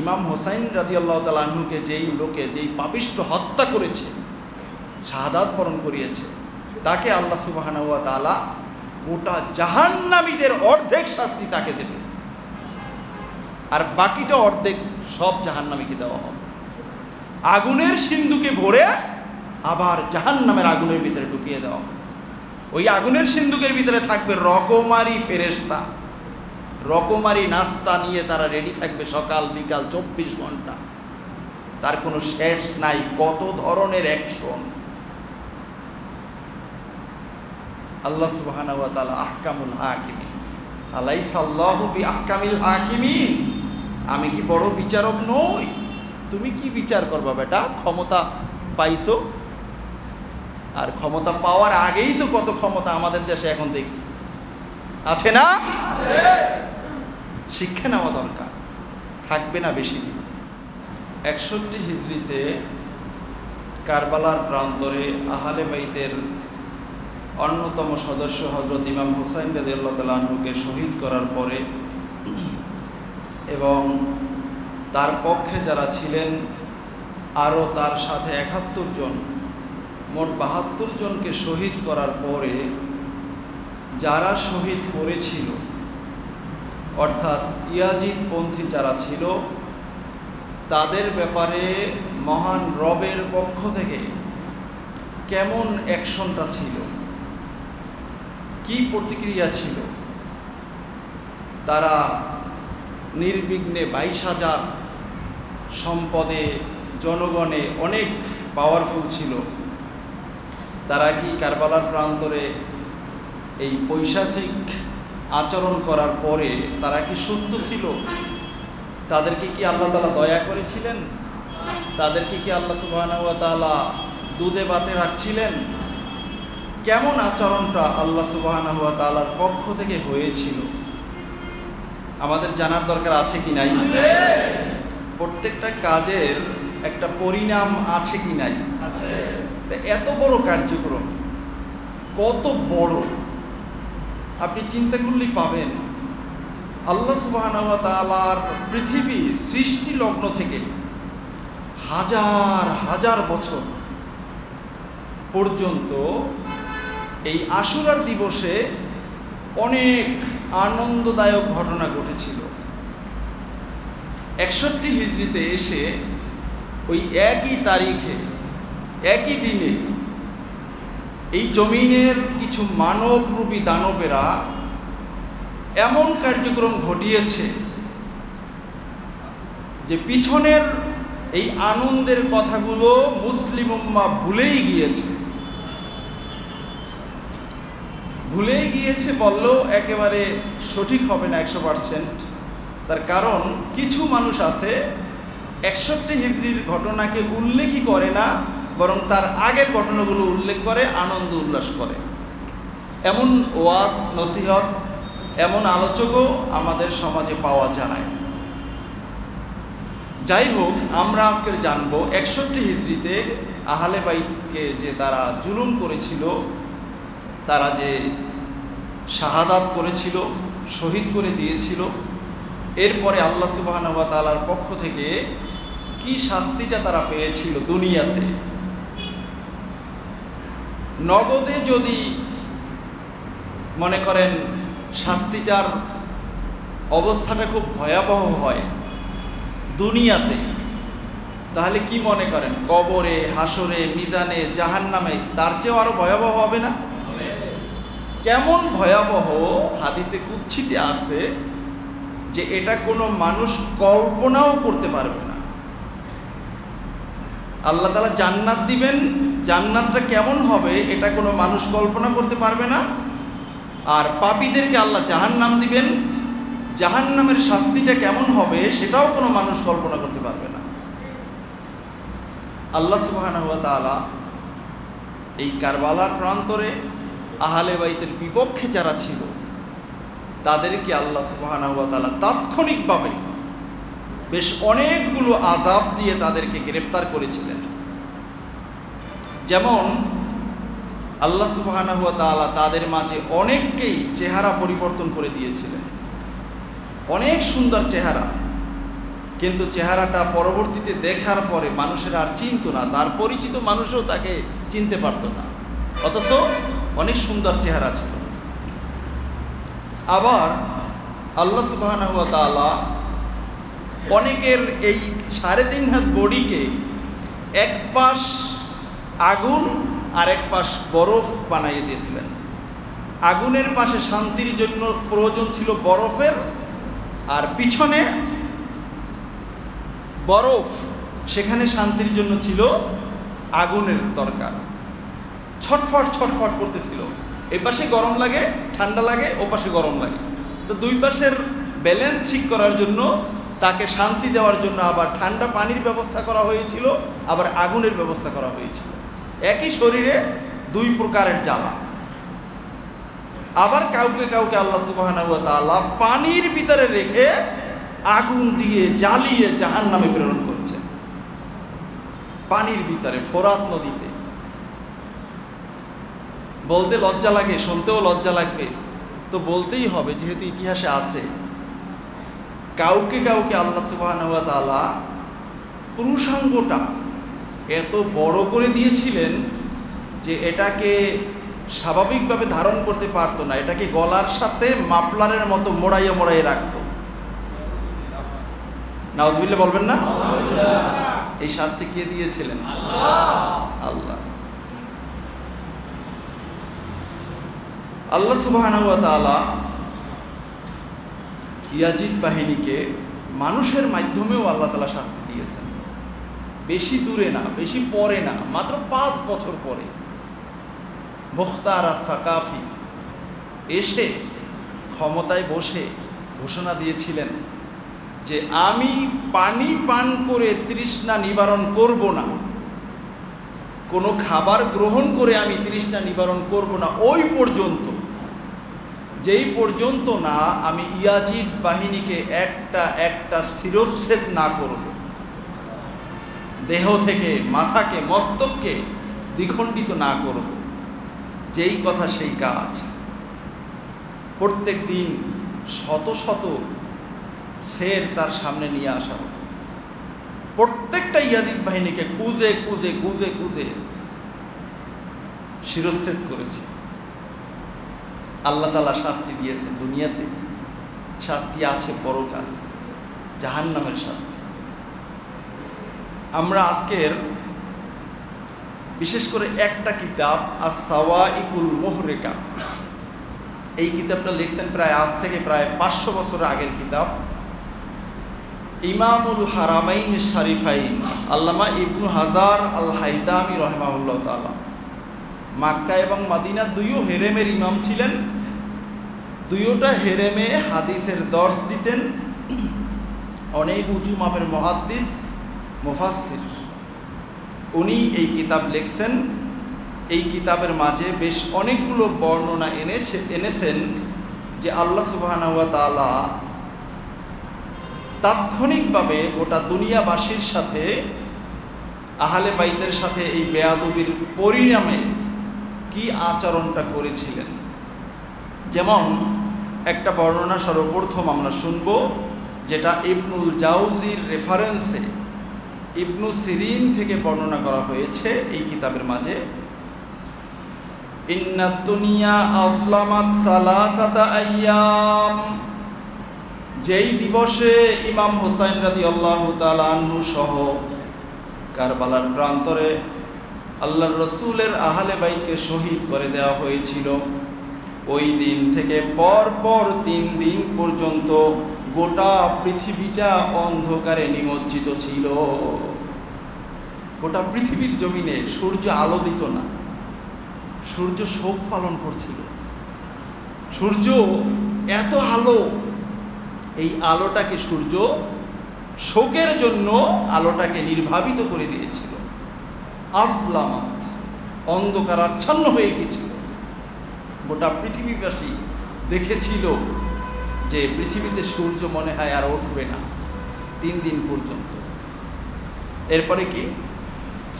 ইমাম হোসাইন রাদিয়াল্লাহু তাআলা আনহুকে যেই পাপিষ্ঠ হত্যা করেছে, শাহাদাত বরণ করিয়েছে, তাকে আল্লাহ সুবহানাহু ওয়া তাআলা গোটা জাহান্নামীদের অর্ধেক শাস্তি তাকে দেবে, আর বাকিটা অর্ধেক সব জাহান্নামীকে দেওয়া হবে। আগুনের সিন্ধুকে ভরে আবার জাহান্নামের আগুনের ভিতরে ঢুকিয়ে দেওয়া হবে। ওই আগুনের সিন্ধুকের ভিতরে থাকবে রকমারি ফেরেশতা, রকমারি নাস্তা নিয়ে তারা রেডি থাকবে সকাল বিকাল 24 ঘন্টা। তার কোনো শেষ নাই, কত ধরনের অ্যাকশন। আল্লাহ সুবহানাহু ওয়া তাআলা আহকামুল হাকিমিন, আলাইসাল্লাহু বিআহকামিল হাকিমিন। আমি কি বড় বিচারক নই? তুমি কি বিচার করবা বেটা? ক্ষমতা পাইছো, আর ক্ষমতা পাওয়ার আগেই তো কত ক্ষমতা আমাদের দেশে এখন দেখি, আছে না? শিক্ষা নেওয়া দরকার, থাকবে না বেশি দিন। 61 হিজরিতে কারবালার প্রান্তরে আহলে বাইতের অন্যতম সদস্য হযরত ইমাম হুসাইন রাদিয়াল্লাহু তাআলা আনহুকে শহীদ করার পরে এবং তার পক্ষে যারা ছিলেন আরও তার সাথে 71 জন, মোট 72 জনকে শহীদ করার পরে যারা শহীদ করেছিল, অর্থাৎ ইয়াজিদপন্থী যারা ছিল, তাদের ব্যাপারে মহান রবের পক্ষ থেকে কেমন অ্যাকশনটা ছিল, কি প্রতিক্রিয়া ছিল? তারা নির্বিঘ্নে 22,000 সম্পদে জনগণে অনেক পাওয়ারফুল ছিল। তারা কি কারবালার প্রান্তরে এই পৈশাচিক আচরণ করার পরে তারা কি সুস্থ ছিল? তাদেরকে কি আল্লাহ তাআলা দয়া করেছিলেন? তাদেরকে কি আল্লাহ সুবহানাহু ওয়া তাআলা দুধে ভাতে রাখছিলেন? কেমন আচরণটা আল্লাহ সুবহানাহু ওয়া তাআলার পক্ষ থেকে হয়েছিল আমাদের জানার দরকার আছে কি নাই? প্রত্যেকটা কাজের একটা পরিণাম আছে কি নাই? এত বড় কার্যক্রম, কত বড়, আপনি চিন্তা করলেই পাবেন। আল্লাহ সুবহানাহু ওয়া তাআলার পৃথিবী সৃষ্টি লগ্ন থেকে হাজার হাজার বছর পর্যন্ত এই আশুরার দিবসে অনেক আনন্দদায়ক ঘটনা ঘটেছিল। 61 হিজরিতে এসে ওই একই তারিখে, একই দিনে এই জমিনের কিছু মানবরূপী দানবেরা এমন কার্যক্রম ঘটিয়েছে যে পিছনের এই আনন্দের কথাগুলো মুসলিম উম্মাহ ভুলেই গিয়েছে বললেও একেবারে সঠিক হবে না 100%। তার কারণ কিছু মানুষ আছে 61 হিজরির ঘটনাকে উল্লেখই করে না, বরং তার আগের ঘটনাগুলো উল্লেখ করে, আনন্দ উল্লাস করে। এমন ওয়াজ নসিহত, এমন আলোচকও আমাদের সমাজে পাওয়া যায়। যাই হোক, আমরা আজকে জানব 61 হিজরিতে আহলে বাইতকে যে তারা জুলুম করেছিল, তারা যে শাহাদাত করেছিল, শহীদ করে দিয়েছিল, এরপরে আল্লাহ সুবহানাহু ওয়া তাআলার পক্ষ থেকে কি শাস্তিটা তারা পেয়েছিল দুনিয়াতে। নগদে যদি মনে করেন শাস্তিটার অবস্থাটা খুব ভয়াবহ হয় দুনিয়াতে, তাহলে কি মনে করেন কবরে, হাসরে, মিজানে, জাহান্নামে তার চেয়েও আরো ভয়াবহ হবে না? কেমন ভয়াবহ হাদিসে কুচ্ছিতে আসছে যে এটা কোনো মানুষ কল্পনাও করতে পারবে না। আল্লাহ তাআলা জান্নাত দিবেন, জান্নাতটা কেমন হবে এটা কোনো মানুষ কল্পনা করতে পারবে না। আর পাপীদেরকে আল্লাহ জাহান্নাম দিবেন, জাহান্নামের শাস্তিটা কেমন হবে সেটাও কোনো মানুষ কল্পনা করতে পারবে না। আল্লাহ সুবহানাহু ওয়া তাআলা এই কারবালার প্রান্তরে আহলে বাইতের বিপক্ষে যারা ছিল তাদেরকে আল্লাহ সুবহানাহু ওয়া তাআলা তাৎক্ষণিকভাবে বেশ অনেকগুলো আযাব দিয়ে তাদেরকে গ্রেফতার করেছিলেন। যেমন আল্লাহ সুবহানাহু ওয়া তাআলা তাদের মাঝে অনেককেই চেহারা পরিবর্তন করে দিয়েছিলেন, অনেক সুন্দর চেহারা। কিন্তু চেহারাটা পরবর্তীতে দেখার পরে মানুষের আর চিনত না, তার পরিচিত মানুষও তাকে চিনতে পারত না, অথচ অনেক সুন্দর চেহারা ছিল। আবার আল্লাহ সুবহানাহু ওয়া তাআলা অনেকের এই 3.5 হাত বডিকে এক পাশ আগুন আর এক পাশ বরফ বানাইয়ে দিয়েছিলেন। আগুনের পাশে শান্তির জন্য প্রয়োজন ছিল বরফের, আর পিছনে বরফ, সেখানে শান্তির জন্য ছিল আগুনের দরকার। ছটফট ছটফট করতেছিল, এই পাশে গরম লাগে ঠান্ডা লাগে, ও পাশে গরম লাগে। তো দুই পাশের ব্যালেন্স ঠিক করার জন্য, তাকে শান্তি দেওয়ার জন্য আবার ঠান্ডা পানির ব্যবস্থা করা হয়েছিল, আবার আগুনের ব্যবস্থা করা হয়েছিল। একই শরীরে দুই প্রকারের জ্বালা। আবার কাউকে কাউকে আল্লাহ সুবহানাহু ওয়া তাআলা পানির ভিতরে রেখে আগুন দিয়ে জ্বালিয়ে জাহান্নামে প্রেরণ করেছেন। পানির ভিতরে, ফোরাত নদীতে। বলতে লজ্জা লাগে, শুনতেও লজ্জা লাগবে, তো বলতেই হবে যেহেতু ইতিহাসে আছে। কাউকে কাউকে আল্লাহ সুবহানাহু ওয়া তাআলা পুরুষাঙ্গটা এত বড় করে দিয়েছিলেন যে এটাকে স্বাভাবিকভাবে ধারণ করতে পারতো না, এটাকে গলার সাথে মাফলারের মতো মোড়াইয়ে মোড়াইয়ে রাখতো। নাউজুবিল্লাহ বলবেন না? এই শাস্তি কে দিয়েছিলেন? আল্লাহ। আল্লাহ সুবহানাহু ওয়া তাআলা ইয়াজিদ বাহিনীকে মানুষের মাধ্যমেও আল্লাহ তাআলা শাস্তি দিয়েছেন। বেশি দূরে না, বেশি পরে না, মাত্র 5 বছর পরে মুখতার আস-সাকাফি এসে ক্ষমতায় বসে ঘোষণা দিয়েছিলেন যে আমি পানি পান করে তৃষ্ণা নিবারণ করব না, কোনো খাবার গ্রহণ করে আমি তৃষ্ণা নিবারণ করব না, ওই পর্যন্ত, যেই পর্যন্ত না আমি ইয়াজিদ বাহিনীকে একটা একটা শিরচ্ছেদ না করব, দেহ থেকে মাথাকে মস্তককে দ্বিখণ্ডিত না করব। যেই কথা সেই কাজ। প্রত্যেক দিন শত শত শের তার সামনে নিয়ে আসা হতো। প্রত্যেকটা ইয়াজিদ বাহিনীকে খুঁজে খুঁজে খুঁজে খুঁজে শিরচ্ছেদ করেছে। আল্লাহ তাআলা শাস্তি দিয়েছেন দুনিয়াতে, শাস্তি আছে পরকালে, জাহান্নামের শাস্তি। আমরা আজকের বিশেষ করে একটা কিতাব আস-সাওয়াইকুল মুহরিকা, এই কিতাবটা লিখছেন প্রায় আজ থেকে প্রায় 500 বছর আগের কিতাব ইমামুল হারামাইন শরীফাইন আল্লামা ইবনু হাজার আল হাইতামি রাহিমাহুল্লাহ তাআলা। মক্কা এবং মদিনা দুইও হেরেমের ইমাম ছিলেন, দুইটা হেরেমে হাদিসের দর্স দিতেন। অনেক উঁচু মাপের মুহাদ্দিস, মুফাসসির। উনি এই কিতাব লিখছেন। এই কিতাবের মাঝে বেশ অনেকগুলো বর্ণনা এনেছেন যে আল্লাহ সুবহানাহু ওয়া তাআলা তাৎক্ষণিকভাবে গোটা দুনিয়াবাসীর সাথে, আহলে বাইতের সাথে এই বেয়াদবির পরিণামে কি আচরণটা করেছিলেন। যেমন একটা বর্ণনা সর্বপ্রথম আমরা শুনব, যেটা ইবনুল জাউজির রেফারেন্সে ইবনু সিরিন থেকে বর্ণনা করা হয়েছে এই কিতাবের মাঝে। ইন্নাদ দুনিয়া আযলামাত সালাসাতা আইয়াম, যেই দিবসে ইমাম হুসাইন রাদিয়াল্লাহু তাআলা আনহু সহ কারবালার প্রান্তরে আল্লাহর রাসূলের আহলে বাইতকে শহীদ করে দেওয়া হয়েছিল, ওই দিন থেকে পরপর 3 দিন পর্যন্ত গোটা পৃথিবীটা অন্ধকারে নিমজ্জিত ছিল। গোটা পৃথিবীর জমিনে সূর্য আলো দিত না, সূর্য শোক পালন করছিল। সূর্য এত আলো, এই আলোটাকে সূর্য শোকের জন্য আলোটাকে নির্ভাবিত করে দিয়েছিল। আসলামাত, অন্ধকার আচ্ছন্ন হয়ে গিয়েছিল। গোটা পৃথিবীবাসী দেখেছিল যে পৃথিবীতে সূর্য মনে হয় আর উঠবে না 3 দিন পর্যন্ত। এরপরে কি,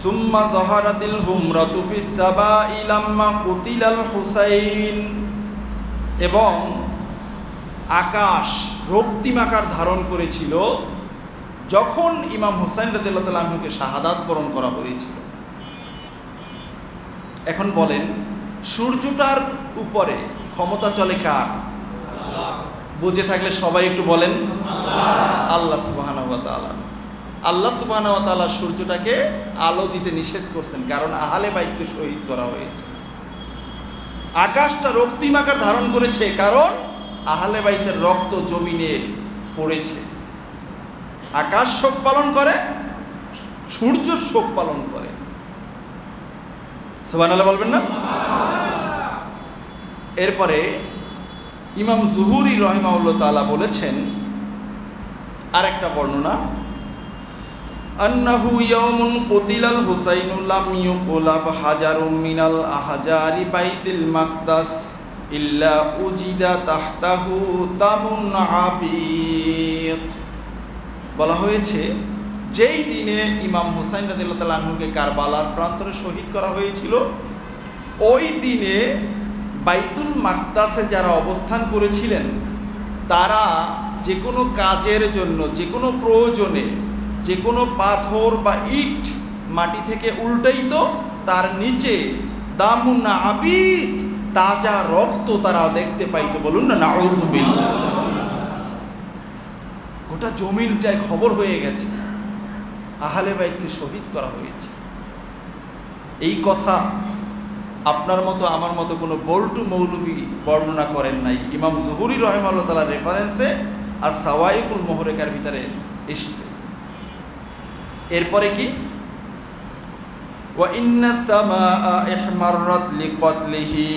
সুম্মা যাহারাতিল হুমরাতু ফিস সাবাই লাম্মা কুতিলাল হুসাইন, এবং আকাশ রক্তিম আকার ধারণ করেছিল যখন ইমাম হুসাইন রাদিয়াল্লাহু তাআলা আনহুকে শাহাদাত বরণ করা হয়েছিল। এখন বলেন, সূর্যটার উপরে ক্ষমতা চলে কার? বুঝে থাকলে সবাই একটু বলেন আল্লাহ সুবহানাহু ওয়া তাআলা। আল্লাহ সুবহানাহু ওয়া তাআলা সূর্যটাকে আলো দিতে নিষেধ করছেন, কারণ আহলে বাইতকে শহীদ করা হয়েছে। আকাশটা রক্তিম আকার ধারণ করেছে, কারণ আহলে বাইতের রক্ত জমিনে পড়েছে। আকাশ শোক পালন করে, সূর্য শোক পালন করে। সুবহানাল্লাহ বলবেন না? এরপরে ইমাম জুহুরি রাহিমাহুল্লাহ তাআলা বলেছেন আরেকটা বর্ণনা, আন্নাহু ইয়াউমুন কুতিলাল হুসাইনু লাম ইউকুলাব হাজারুম মিনাল আহজারি বাইতিল মাকদাস ইল্লা উজিদা তাহতাহু তামুন আবিদ। বলা হয়েছে, যেই দিনে ইমাম হুসাইন রাদিয়াল্লাহু তাআলা আনহুকে কারবালার প্রান্তরে শহীদ করা হয়েছিল, ওই দিনে বাইতুল মাকদাসে যারা অবস্থান করেছিলেন তারা যে কোনো কাজের জন্য, যে কোনো প্রয়োজনে, যে কোনো পাথর বা ইট মাটি থেকে উল্টাইত, তার নিচে দামুন আবিদ, তাজা রক্ত তারা দেখতে পাইতো। বলুন না নাউযুবিল্লাহ। গোটা জমিনটায় খবর হয়ে গেছে আহলে বাইতকে শহীদ করা হয়েছে। এই কথা আপনার মতো আমার মতো কোনো বল্টু মৌলবী বর্ণনা করেন নাই। ইমাম জুহুরি রাহিমাহুল্লাহ তাআলার রেফারেন্সে আর সাওয়াইকুল মুহরিকার ভিতরে এসেছে। এরপরে কি, ওয়া ইন্নাস সামাআ ইহমাররাত লিকাতলিহি,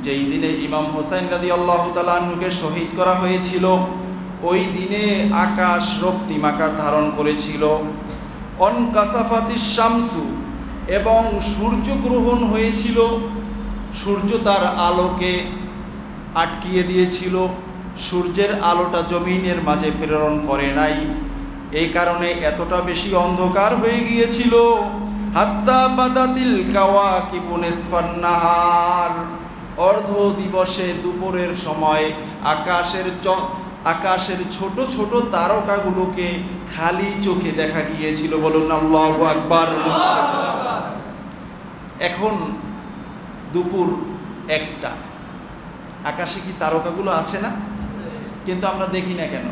যেই দিনে ইমাম হুসাইন রাদিয়াল্লাহু তাআলা আনহুকে শহীদ করা হয়েছিল, ওই দিনে আকাশ রক্তিম আকার ধারণ করেছিল। অনকাসাফাতিস শামসু, এবং সূর্যগ্রহণ হয়েছিল, সূর্য তার আলোকে আটকিয়ে দিয়েছিল, সূর্যের আলোটা জমিনের মাঝে প্রেরণ করে নাই। এই কারণে এতটা বেশি অন্ধকার হয়ে গিয়েছিল, হাত্তা বাদাতিল কাওয়াকিবু নিসফান নাহার, অর্ধ দিবসে দুপুরের সময় আকাশের ছোট ছোট তারকাগুলোকে খালি চোখে দেখা গিয়েছিল। বলুন আল্লাহু আকবার। এখন দুপুর 1টা, আকাশে কি তারকাগুলো আছে না? কিন্তু আমরা দেখি না কেন?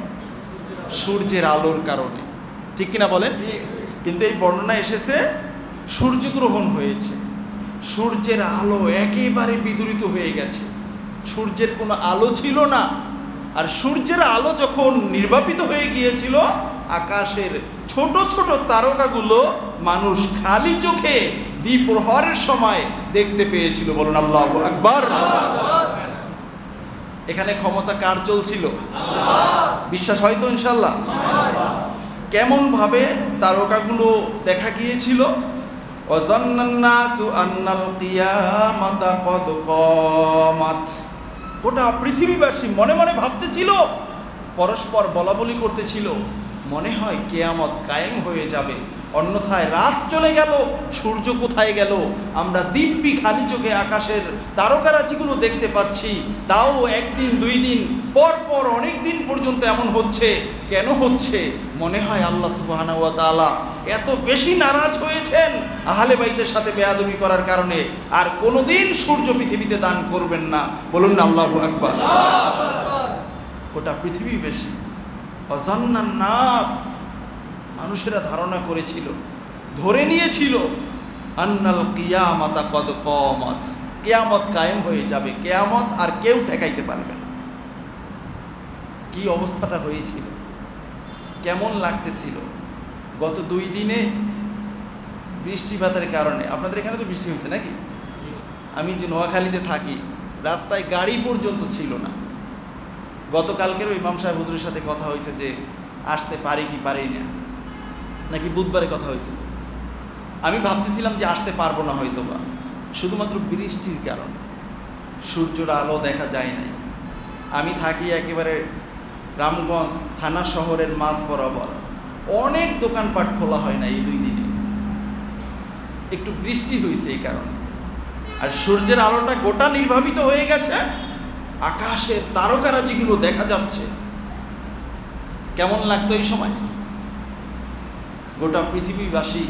সূর্যের আলোর কারণে, ঠিক কিনা বলেন? কিন্তু এই বর্ণনা এসেছে সূর্যগ্রহণ হয়েছে, সূর্যের আলো একেবারে বিদূরিত হয়ে গেছে, সূর্যের কোনো আলো ছিল না। আর সূর্যের আলো যখন নির্বাপিত হয়ে গিয়েছিল, আকাশের ছোট ছোট তারকাগুলো মানুষ খালি চোখে দ্বিপ্রহরের সময় দেখতে পেয়েছিল। বলুন আল্লাহু আকবার। এখানে ক্ষমতা কার চলছিল? বিশ্বাস হয়তো ইনশাআল্লাহ। কেমন ভাবে তারকাগুলো দেখা গিয়েছিল? ওয়াজান্নান নাসু আন্নাল কিয়ামাতা কদ কামাত, গোটা পৃথিবীবাসী মনে মনে ভাবতেছিল, পরস্পর বলাবলি করতেছিল, মনে হয় কিয়ামত কায়েম হয়ে যাবে, অন্যথায় রাত চলে গেল, সূর্য কোথায় গেল? আমরা দিব্যি খালি চোখে আকাশের তারকারাজিগুলো দেখতে পাচ্ছি, তাও একদিন 2 দিন পর পর অনেক দিন পর্যন্ত এমন হচ্ছে। কেন হচ্ছে? মনে হয় আল্লাহ সুবহানাহু ওয়া তাআলা এত বেশি নারাজ হয়েছেন আহলে বাইতের সাথে বেয়াদবি করার কারণে, আর কোনোদিন সূর্য পৃথিবীতে দান করবেন না। বলুন না আল্লাহু আকবার। গোটা পৃথিবী বেশি অজান্নান নাস, মানুষেরা ধারণা করেছিল, ধরে নিয়েছিল, আন্নাল কিয়ামাতা কদ কামাত, কিয়ামত কায়েম হয়ে যাবে, কিয়ামত আর কেউ ঠেকাইতে পারবে না। কি অবস্থাটা হয়েছিল, কেমন লাগতেছিল? গত 2 দিনে বৃষ্টিপাতের কারণে, আপনাদের এখানে তো বৃষ্টি হয়েছে নাকি? আমি যে নোয়াখালীতে থাকি, রাস্তায় গাড়ি পর্যন্ত ছিল না। গতকালকেরও ইমাম সাহেব হুজুরের সাথে কথা হয়েছে যে আসতে পারি কি পারি না, নাকি বুধবারে কথা হয়েছিল। আমি ভাবতেছিলাম যে আসতে পারবো না হয়তো বা, শুধুমাত্র বৃষ্টির কারণে সূর্যের আলো দেখা যায় নাই। আমি থাকি একেবারে রামগঞ্জ থানা শহরের মাঝ বরাবর, অনেক দোকানপাট খোলা হয় না এই 2 দিনে, একটু বৃষ্টি হয়েছে এই কারণে। আর সূর্যের আলোটা গোটা নির্বাপিত হয়ে গেছে, আকাশের তারকারাজিগুলো দেখা যাচ্ছে। কেমন লাগতো এই সময়? গোটা পৃথিবীবাসী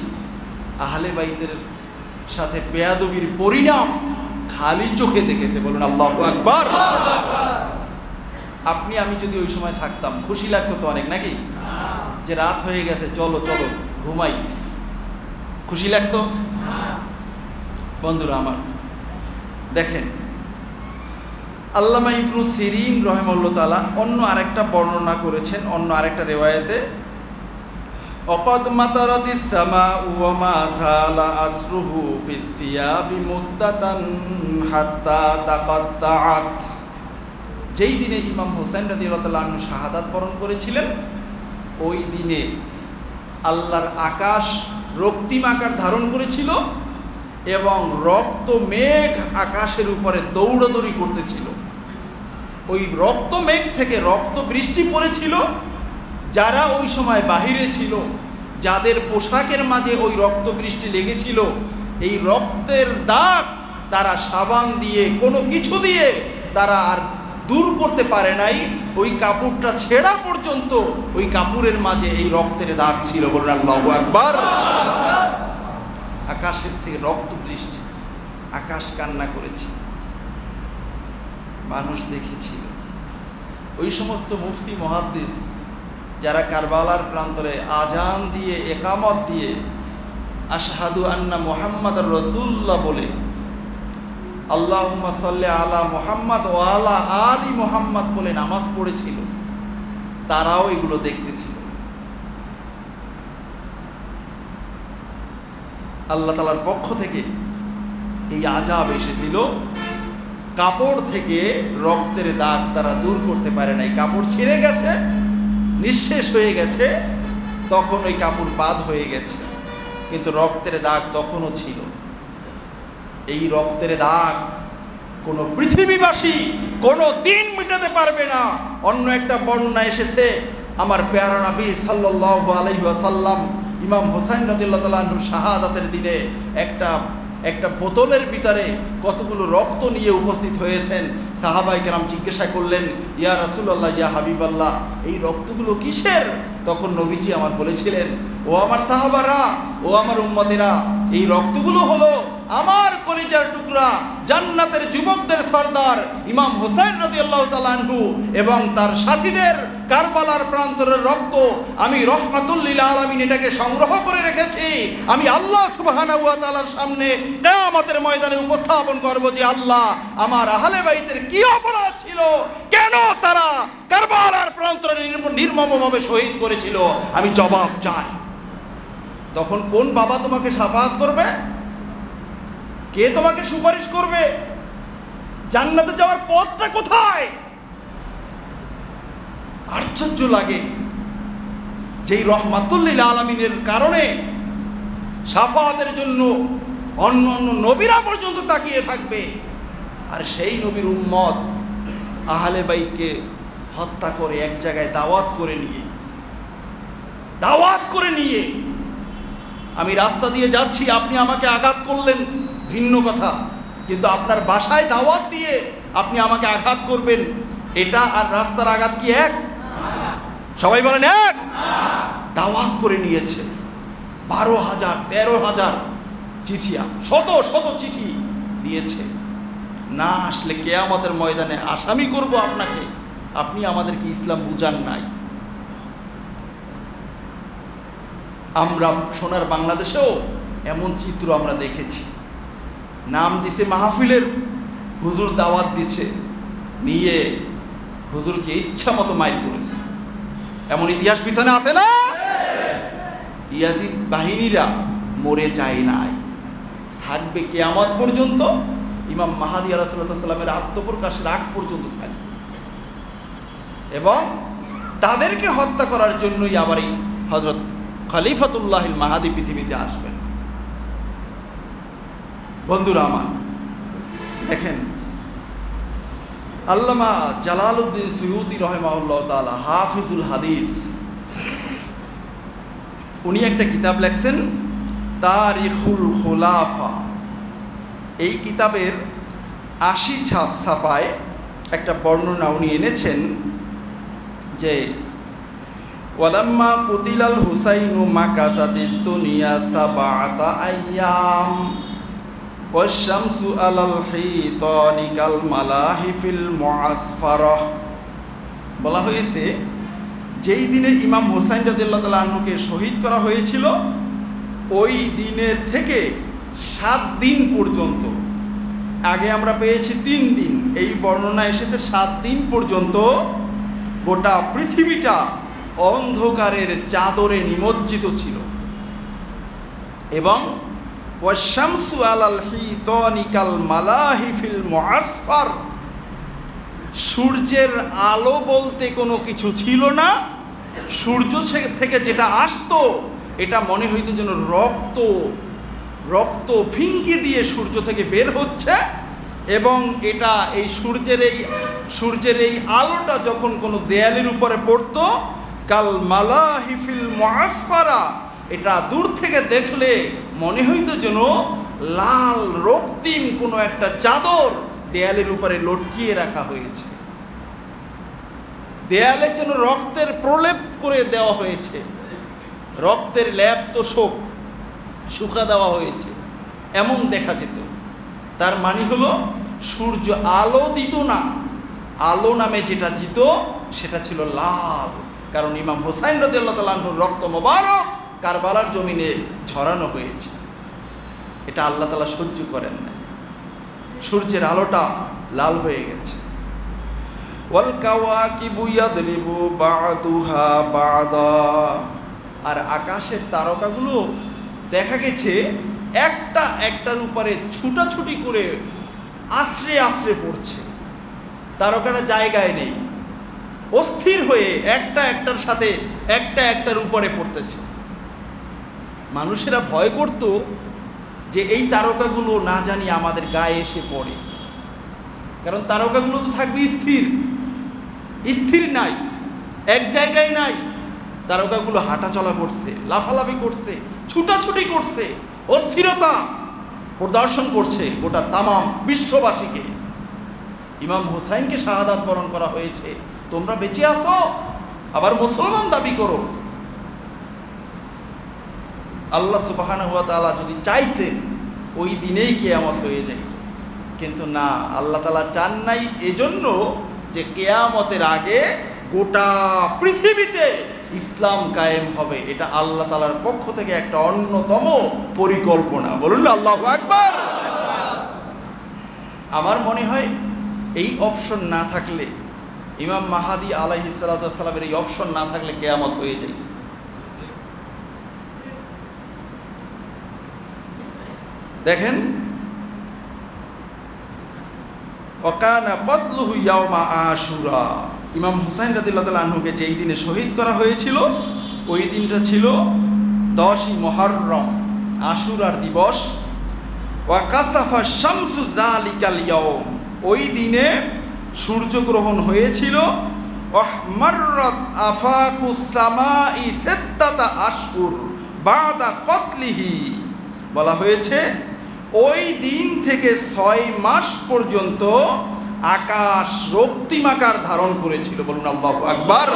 আহলে বাইতের সাথে বেয়াদবির পরিণাম খালি চোখে দেখেছে। বলুন আল্লাহু আকবার। আপনি আমি যদি ওই সময় থাকতাম খুশি লাগতো তো অনেক, নাকি? যে রাত হয়ে গেছে, চলো চলো ঘুমাই, খুশি লাগতো? বন্ধুরা আমার, দেখেন আল্লামা ইবনু সিরিন রাহিমাহুল্লাহ তাআলা অন্য আরেকটা বর্ণনা করেছেন, অন্য আরেকটা রিওয়ায়াতে, অকদ মাতারাতিস সামাউ ওয়া মা যালা আসরুহু ফিথিয়াবি মুদ্দাতান হাত্তা তাকাত্তাআত। যেই দিনে ইমাম হোসেন রাদিয়াল্লাহু তাআলা আনহু শাহাদাত বরণ করেছিলেন, ওই দিনে আল্লাহর আকাশ রক্তিম আকার ধারণ করেছিল এবং রক্ত মেঘ আকাশের উপরে দৌড়াদৌড়ি করতেছিল। ওই রক্ত মেঘ থেকে রক্ত বৃষ্টি পড়েছিল। যারা ওই সময় বাহিরে ছিল, যাদের পোশাকের মাঝে ওই রক্ত বৃষ্টি লেগেছিল, এই রক্তের দাগ তারা সাবান দিয়ে কোনো কিছু দিয়ে তারা আর দূর করতে পারে নাই। ওই কাপড়টা ছেঁড়া পর্যন্ত ওই কাপড়ের মাঝে এই রক্তের দাগ ছিল। বলুন আল্লাহু আকবার। আকাশের থেকে রক্ত বৃষ্টি, আকাশ কান্না করেছে, মানুষ দেখেছিল। ওই সমস্ত মুফতি মুহাদ্দিস যারা কারবালার প্রান্তরে আজান দিয়ে একামত দিয়ে আশহাদু আন্না মুহাম্মাদুর রাসূলুল্লাহ বলে আল্লাহুম্মা সাল্লি আলা মুহাম্মাদ ওয়া আলা আলি মুহাম্মাদ বলে নামাজ পড়েছিল, তারাও এগুলো দেখতেছিল। আল্লাহ তাআলার পক্ষ থেকে এই আযাব এসেছিল। কাপড় থেকে রক্তের দাগ তারা দূর করতে পারে নাই। কাপড় ছিঁড়ে গেছে, নিঃশেষ হয়ে গেছে, তখন ওই কাপড় বাদ হয়ে গেছে, কিন্তু রক্তের দাগ তখনও ছিল। এই রক্তের দাগ কোনো পৃথিবীবাসী কোনো দিন মিটাতে পারবে না। অন্য একটা বর্ণনা এসেছে, আমার পেয়ারা নবী সাল্লাল্লাহু আলাইহি ওয়াসাল্লাম ইমাম হোসেন রাদিয়াল্লাহু তাআলা আনহু শাহাদাতের দিনে একটা বোতলের ভিতরে কতগুলো রক্ত নিয়ে উপস্থিত হয়েছেন। সাহাবায়ে কেরাম জিজ্ঞাসা করলেন, ইয়া রাসূলুল্লাহ, ইয়া হাবিবাল্লাহ, এই রক্তগুলো কিসের? তখন নবীজি আমার বলেছিলেন, ও আমার সাহাবারা, ও আমার উম্মতেরা, এই রক্তগুলো হলো আমার কলিজার টুকরা জান্নাতের যুবকদের সর্দার ইমাম হোসেন রাদিয়াল্লাহু তাআলা আনহু এবং তার সাথীদের কারবালার প্রান্তরের রক্ত। আমি রহমাতুল লিল আলামিন এটাকে সংগ্রহ করে রেখেছি। আমি আল্লাহ সুবহানাহু ওয়া তাআলার সামনে কিয়ামতের ময়দানে উপস্থাপন করব যে আল্লাহ, আমার আহলে বাইতের কি অপরাধ ছিল, কেন তারা কারবালার প্রান্তরে নির্মমভাবে শহীদ করেছিল, আমি জবাব চাই। তখন কোন বাবা তোমাকে শাফাআত করবে? কে তোমাকে সুপারিশ করবে? জান্নাতে যাওয়ার পথটা কোথায়? আশ্চর্য লাগে, যেই রহমাতুল লিল আলামিনের কারণে শাফাআতের জন্য অন্য অন্য নবীরা পর্যন্ত তাকিয়ে থাকবে, আর সেই নবীর উম্মত আহলে বাইতকে হত্যা করে এক জায়গায় দাওয়াত করে নিয়ে আমি রাস্তা দিয়ে যাচ্ছি, আপনি আমাকে আঘাত করলেন ভিন্ন কথা, কিন্তু আপনার বাসায় দাওয়াত দিয়ে আপনি আমাকে আঘাত করবেন, এটা আর রাস্তার আঘাত কি এক? সবাই বলেন এক। দাওয়াত করে নিয়েছে 12,000 13,000 চিঠি, শত শত চিঠি দিয়েছে। না আসলে কিয়ামতের ময়দানে আসামি করব আপনাকে, আপনি আমাদেরকে ইসলাম বুঝান নাই। আমরা সোনার বাংলাদেশেও এমন চিত্র আমরা দেখেছি। নাম দিছে মাহফিলের, হুজুর দাওয়াত দিচ্ছে, নিয়ে হুজুরকে ইচ্ছা মতো মাইর করেছে। এমন ইতিহাস পিছনে আছে না? ইয়াজিদ বাহিনীরা মরে যায় নাই, থাকবে কিয়ামত পর্যন্ত। ইমাম মাহদী আলাইহিস সালামের আত্মপ্রকাশের আগ পর্যন্ত থাকবে, এবং তাদেরকে হত্যা করার জন্যই আবার এই হযরত খলিফাতুল্লাহিল মাহদী পৃথিবীতে আসবেন। বন্ধুরা আমার, দেখেন আল্লামা জালালউদ্দিন সুয়ুতী রাহিমাহুল্লাহ তাআলা হাফিজুল হাদিস, উনি একটা কিতাব লেখছেন তারিখুল খুলাফা। এই কিতাবের 80 ছাপায় একটা বর্ণনা উনি এনেছেন যে ওয়ালাম্মা কুতিলাল হুসাইনু মাকাসাতিদ দুনিয়া সাবাতা আইয়াম ওয়াশ-শামসু আলাল হিতানি কাল মালাহিফিল মুআসফারাহ। বলা হয়েছে যেই দিনে ইমাম হুসাইন রাদিয়াল্লাহু তাআলা আনহুকে শহীদ করা হয়েছিল ওই দিনের থেকে 7 দিন পর্যন্ত, আগে আমরা পেয়েছি 3 দিন, এই বর্ণনা এসেছে 7 দিন পর্যন্ত গোটা পৃথিবীটা অন্ধকারের চাদরে নিমজ্জিত ছিল। এবং ওয়াশ-শামসু আলাল হিতানি কাল মালাহিফিল মুআসফার, সূর্যের আলো বলতে কোনো কিছু ছিল না। সূর্য থেকে যেটা আসতো এটা মনে হইতো যেন রক্ত ফিঙ্কি দিয়ে সূর্য থেকে বের হচ্ছে। এবং এটা এই সূর্যের এই আলোটা যখন কোনো দেয়ালের উপরে পড়তো, কাল মালাহিফিল মুআসফারা, এটা দূর থেকে দেখলে মনে হইতো যেন লাল রক্তিম কোনো একটা চাদর দেয়ালের উপরে লটকিয়ে রাখা হয়েছে, দেয়ালে যেন রক্তের প্রলেপ করে দেওয়া হয়েছে, রক্তের লেপ তো শুকা দেওয়া হয়েছে, এমন দেখা যেত। তার মানে হলো সূর্য আলো দিত না, আলো নামে যেটা দিত সেটা ছিল লাল। কারণ ইমাম হুসাইন রাদিয়াল্লাহু তাআলা আনহুর রক্ত মোবারক কারবালার জমিনে ঝরানো হয়েছে, এটা আল্লাহ তাআলা সহ্য করেন না, সূর্যের আলোটা লাল হয়ে গেছে। ওয়াল কাওয়াকিবু ইয়াদরিবু বা'দুহা বা'দা, আর আকাশের তারকাগুলো দেখা গেছে একটা একটার উপরে ছুটাছুটি করে আশ্রে আশ্রে পড়ছে, তারকাটা জায়গায় নেই, অস্থির হয়ে একটা একটার সাথে একটা একটার উপরে পড়তেছে। মানুষেরা ভয় করত যে এই তারকাগুলো না জানি আমাদের গায়ে এসে পড়ে, কারণ তারকাগুলো তো থাকবে স্থির নাই, এক জায়গায় নাই। তারকাগুলো হাঁটা চলা করছে, লাফালাফি করছে, ছুটাছুটি করছে, অস্থিরতা প্রদর্শন করছে গোটা তামাম বিশ্ববাসীকে। ইমাম হুসাইনকে শাহাদাত বরণ করা হয়েছে, তোমরা বেঁচে আছো আবার মুসলমান দাবি করো। আল্লাহ সুবহানাহু ওয়া তাআলা যদি চাইতেন ওই দিনেই কিয়ামত হয়ে যাইত, কিন্তু না, আল্লাহ তাআলা চান নাই, এজন্য যে কিয়ামতের আগে গোটা পৃথিবীতে ইসলাম কায়েম হবে। এটা আল্লাহ তাআলার পক্ষ থেকে একটা অন্যতম পরিকল্পনা। বলুন না আল্লাহু আকবার। আমার মনে হয় এই অপশন না থাকলে, ইমাম মাহাদি আলাইহিস সালাতু ওয়াস সালামের এই অপশন না থাকলে কিয়ামত হয়ে যাইত। দেখেন, ওয়াকানা কতলুহু ইয়াওমা আশুরা, ইমাম হুসাইন রাদিয়াল্লাহু তাআলা আনহুকে যেই দিনে শহীদ করা হয়েছিল ওই দিনটা ছিল 10ই মুহররম, আশুরার দিবস। ওয়া কাসাফা শামসু যালিকাল ইয়াওম, ওই দিনে সূর্যগ্রহণ হয়েছিল। ওয়াহমাররাত আফাকুস সামাই সিত্তাতা আশহুর বাদা কতলিহি, বলা হয়েছে ওই দিন থেকে 6 মাস পর্যন্ত আকাশ রক্তিমাকার ধারণ করেছিল। বলুন আল্লাহু আকবার।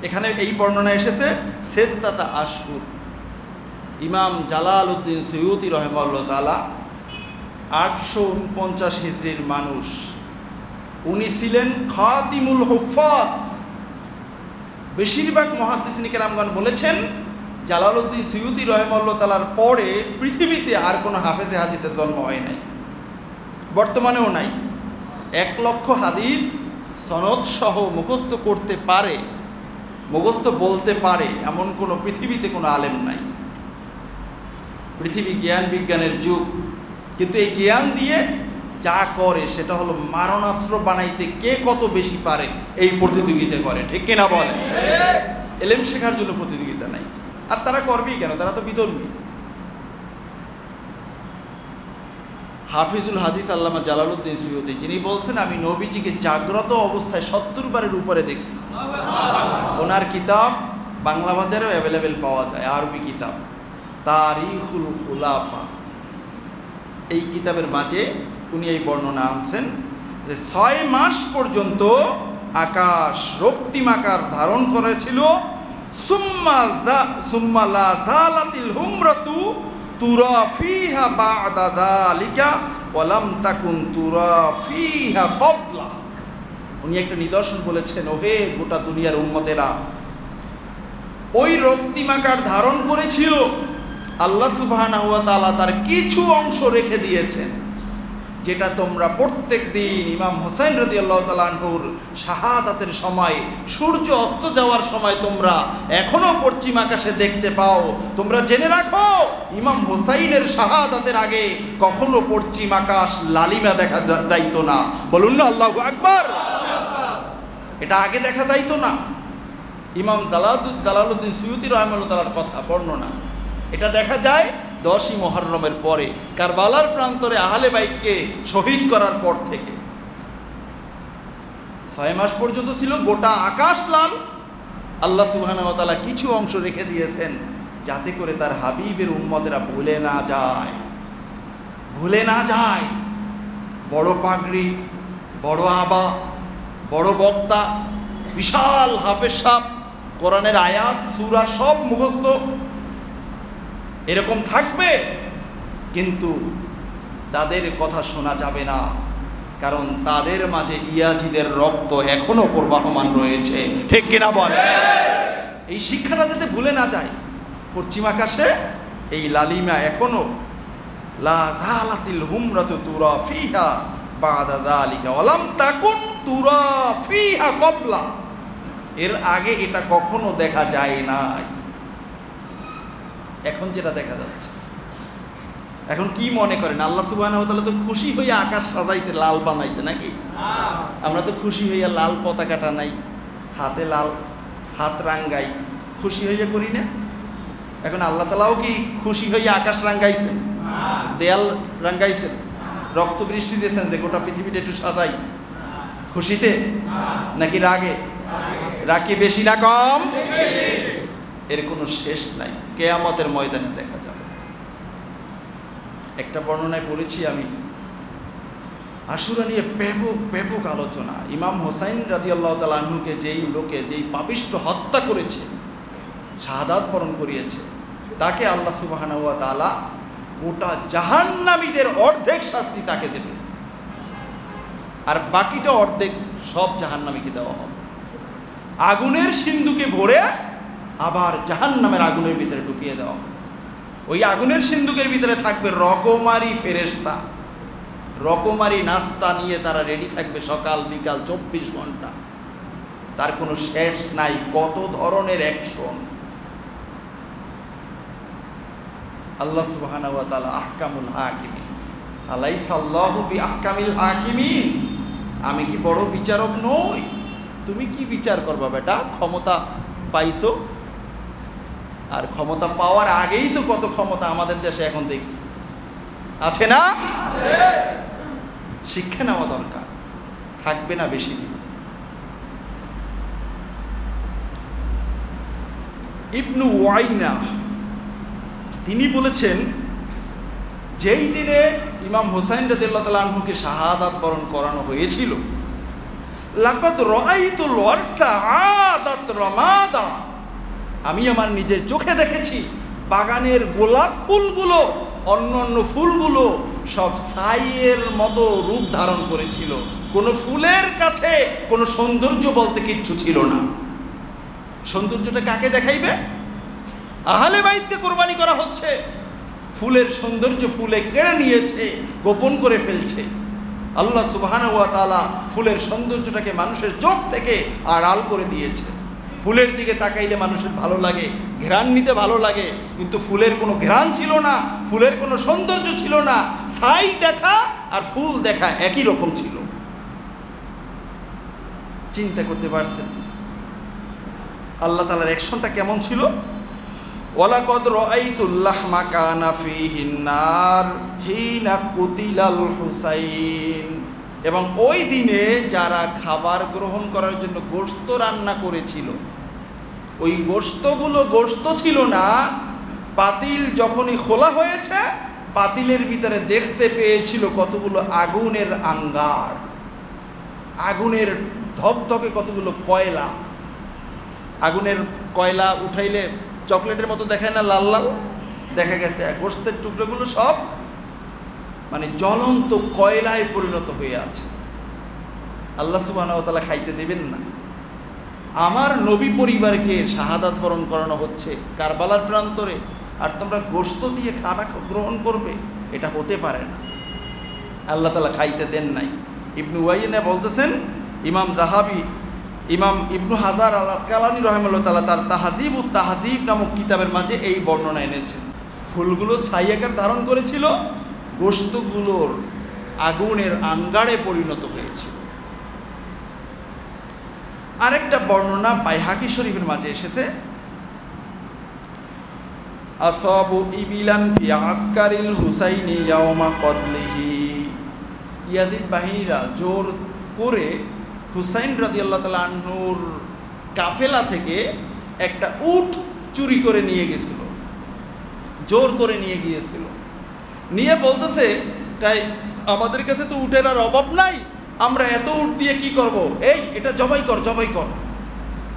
এখানে এই বর্ণনা এসেছে সিত্তাতা আশহুর। ইমাম জালালউদ্দিন সুয়ুতি রাহিমাহুল্লাহ তাআলা 849 হিজরির মানুষ, উনি ছিলেন খাতিমুল হুফাজ। বেশিরভাগ মুহাদ্দিসিন কেরামগণ বলেছেন জালালউদ্দিন সুয়ুতি রাহিমাহুল্লাহ তাআলার পরে পৃথিবীতে আর কোনো হাফেজে হাদিসের জন্ম হয় নাই, বর্তমানেও নাই। 1 লক্ষ হাদিস সনদ সহ মুখস্থ করতে পারে, মুখস্থ বলতে পারে এমন কোনো পৃথিবীতে কোনো আলেম নাই। পৃথিবী জ্ঞান বিজ্ঞানের যুগ, কিন্তু এই জ্ঞান দিয়ে যা করে সেটা হলো মারণাস্ত্র বানাইতে কে কত বেশি পারে এই প্রতিযোগিতা করে, ঠিক কিনা বলে? এলেম শেখার জন্য প্রতিযোগিতা নাই, আর তারা করবেই কেন, তারা তো বিধর্মী। হাফিজুল হাদিস আল্লামা জালালউদ্দিন সুয়ুতি যিনি বলছেন আমি নবীজিকে জাগ্রত অবস্থায় 70 বারের উপরে দেখছি। ওনার কিতাব বাংলা বাজারেও অ্যাভেলেবেল পাওয়া যায়, আরবি কিতাব তারিখুল খুলাফা। এই কিতাবের মাঝে উনি এই বর্ণনা আনছেন যে 6 মাস পর্যন্ত আকাশ রক্তিমাকার ধারণ করেছিল। সুম্মা লা যালাতিল হুমরাতু তুরা ফিহা বা'দা যালিকা ওয়া লাম তাকুন তুরা ফিহা ক্বাবলা। উনি একটা নিদর্শন বলেছেন, ওহে গোটা দুনিয়ার উম্মতেরা, ওই রক্তিমাকার ধারণ করেছিল, আল্লাহ সুবহানাহু ওয়া তাআলা তার কিছু অংশ রেখে দিয়েছেন, যেটা তোমরা প্রত্যেক দিন ইমাম হোসেন রাদিয়াল্লাহু তাআলা আনহুর শাহাদাতের সময়, সূর্য অস্ত যাওয়ার সময় তোমরা এখনো পশ্চিম আকাশে দেখতে পাও। তোমরা জেনে রাখো, ইমাম হোসাইনের শাহাদাতের আগে কখনো পশ্চিম আকাশ লালিমা দেখা যাইতো না। বলুন না আল্লাহু আকবার। এটা আগে দেখা যাইতো না। ইমাম জালালউদ্দিন সুয়ুতী রাহিমাহুল্লাহ তাআলার কথা বর্ণনা, এটা দেখা যায় 10ই মুহররমের পরে, কারবালার প্রান্তরে আহলে বাইতকে শহীদ করার পর থেকে 6 মাস পর্যন্ত ছিল গোটা আকাশ লাল। আল্লাহ সুবহানাহু ওয়া তাআলা কিছু অংশ রেখে দিয়েছেন, যাতে করে তার হাবিবের উম্মতেরা ভুলে না যায়। বড় পাগড়ি, বড় আবা, বড় বক্তা, বিশাল হাফেজ সাহেব, কোরআনের আয়াত সূরা সব মুখস্থ, এরকম থাকবে, কিন্তু তাদের কথা শোনা যাবে না, কারণ তাদের মাঝে ইয়াজিদের রক্ত এখনো প্রবাহমান রয়েছে। ঠিক কিনা বলে? এই শিক্ষাটা যাতে ভুলে না যায়। পশ্চিম আকাশে এই লালিমা এখনো, লা যালাতিল হুমরাতু তুরা ফিহা বা'দা যালিকা ওয়া লাম তাকুন তুরা ফিহা ক্বাবলা। এর আগে এটা কখনো দেখা যায় নাই। এখন যেটা দেখা যাচ্ছে, এখন কি মনে করেন আল্লাহ সুবহানাহু ওয়া তাআলা তো খুশি হইয়া আকাশ সাজাইছে, লাল বানাইছে নাকি? আমরা তো খুশি হইয়া লাল পতাকাটা নাই, হাতে লাল হাত রাঙ্গাই, খুশি হইয়া করি না? এখন আল্লাহ তাআলাও কি খুশি হইয়া আকাশ রাঙ্গাইছেন, দেয়াল রাঙ্গাইছেন, রক্ত বৃষ্টি দিয়েছেন যে গোটা পৃথিবীটা একটু সাজাই? খুশিতে নাকি রাগে? রাগে বেশি না কম? এর কোনো শেষ নাই, কিয়ামতের ময়দানে দেখা যাবে। একটা বর্ণনায় পড়েছি আমি, আশুরা নিয়ে ব্যাপক আলোচনা। ইমাম হোসাইন রাদিয়াল্লাহু তাআলা আনহুকে যেই পাপিষ্ঠ হত্যা করেছে, শাহাদাত বরণ করিয়েছে, তাকে আল্লাহ সুবহানাহু ওয়া তাআলা গোটা জাহান্নামীদের অর্ধেক শাস্তি তাকে দেবে, আর বাকিটা অর্ধেক সব জাহান্নামীকে দেওয়া হবে। আগুনের সিন্ধুকে ভরে আবার জাহান্নামের আগুনের ভিতরে ঢুকিয়ে দেওয়া হবে। ওই আগুনের সিন্ধুকের ভিতরে থাকবে রকমারি ফেরেশতা, রকমারি নাস্তা নিয়ে তারা রেডি থাকবে সকাল বিকাল 24 ঘন্টা। তার কোনো শেষ নাই, কত ধরনের অ্যাকশন। আল্লাহ সুবহানাহু ওয়া তাআলা আহকামুল হাকিমিন, আলাইসাল্লাহু বিআহকামিল হাকিমিন। আমি কি বড় বিচারক নই? তুমি কি বিচার করবা বেটা? ক্ষমতা পাইছো, আর ক্ষমতা পাওয়ার আগেই তো কত ক্ষমতা আমাদের দেশে এখন দেখি আছে না? শিক্ষা নেওয়া দরকার, থাকবে না বেশি দিন। ইবনু ওয়াইনা তিনি বলেছেন, যেই দিনে ইমাম হোসাইন রাদিয়াল্লাহু তাআলা আনহুকে শাহাদাত বরণ করানো হয়েছিল, লাকাদ রাআইতুল ওয়ারসা আদাত রামাদা, আমি আমার নিজের চোখে দেখেছি বাগানের গোলাপ ফুলগুলো, অন্যান্য ফুলগুলো সব ছাইয়ের মতো রূপ ধারণ করেছিল। কোনো ফুলের কাছে কোনো সৌন্দর্য বলতে কিচ্ছু ছিল না। সৌন্দর্যটা কাকে দেখাইবে? আহলে বাইতকে কোরবানি করা হচ্ছে, ফুলের সৌন্দর্য ফুলে কেড়ে নিয়েছে, গোপন করে ফেলছে। আল্লাহ সুবহানাহু ওয়া তাআলা ফুলের সৌন্দর্যটাকে মানুষের চোখ থেকে আড়াল করে দিয়েছে। ফুলের দিকে তাকাইলে মানুষের ভালো লাগে, ঘ্রাণ নিতে ভালো লাগে, কিন্তু ফুলের কোনো ঘ্রাণ ছিল না, ফুলের কোনো সৌন্দর্য ছিল না। ছাই দেখা আর ফুল দেখা একই রকম ছিল। চিন্তা করতে পারছেন আল্লাহ তাআলার অ্যাকশনটা কেমন ছিল? ওয়ালাকাদ রাআইতুল লাহমা কানা ফীহিন নার হিনা কুতিলাল হুসাইন। এবং ওই দিনে যারা খাবার গ্রহণ করার জন্য গোশত রান্না করেছিল, ওই গোশতগুলো গোশত ছিল না। পাতিল যখনই খোলা হয়েছে, পাতিলের ভিতরে দেখতে পেয়েছিল কতগুলো আগুনের আঙ্গার, আগুনের ধকধকে কতগুলো কয়লা, আগুনের কয়লা উঠাইলে চকলেটের মতো দেখায় না, লাল লাল, দেখা গেছে গোশতের টুকরোগুলো সব মানে জ্বলন্ত কয়লায় পরিণত হয়ে আছে। আল্লাহ সুবহানাহু ওয়া তাআলা খাইতে দেবেন না। আমার নবী পরিবারকে শাহাদাত বরণ করানো হচ্ছে কারবালার প্রান্তরে, আর তোমরা গোশত দিয়ে খানা গ্রহণ করবে? এটা হতে পারে না। আল্লাহ তাআলা খাইতে দেন নাই। ইবনু ওয়াইনা বলতেছেন, ইমাম জাহাবি, ইমাম ইবনু হাজার আল আসকালানি রাহিমাহুল্লাহ তাআলা তার তাহজিবুত তাহজিব নামক কিতাবের মাঝে এই বর্ণনা এনেছেন। ফুলগুলো ছাই আকার ধারণ করেছিল, গোশতগুলোর আগুনের আঙ্গারে পরিণত হয়েছিল। আরেকটা বর্ণনা বাইহাকি শরীফের মাঝে এসেছে, আসাবু ইবিলান ফি আসকারিল হুসাইনি ইয়াওমা কতলিহি, ইয়াজিদ বাহিনীরা জোর করে হুসাইন রাদিয়াল্লাহু তাআলা আনহুর কাফেলা থেকে একটা উট চুরি করে নিয়ে গেছিল, জোর করে নিয়ে গিয়েছিল। নিয়ে বলতেছে, তাই আমাদের কাছে তো উটের আর অভাব নাই, আমরা এত উট দিয়ে কি করব? এই এটা জবাই কর, জবাই কর,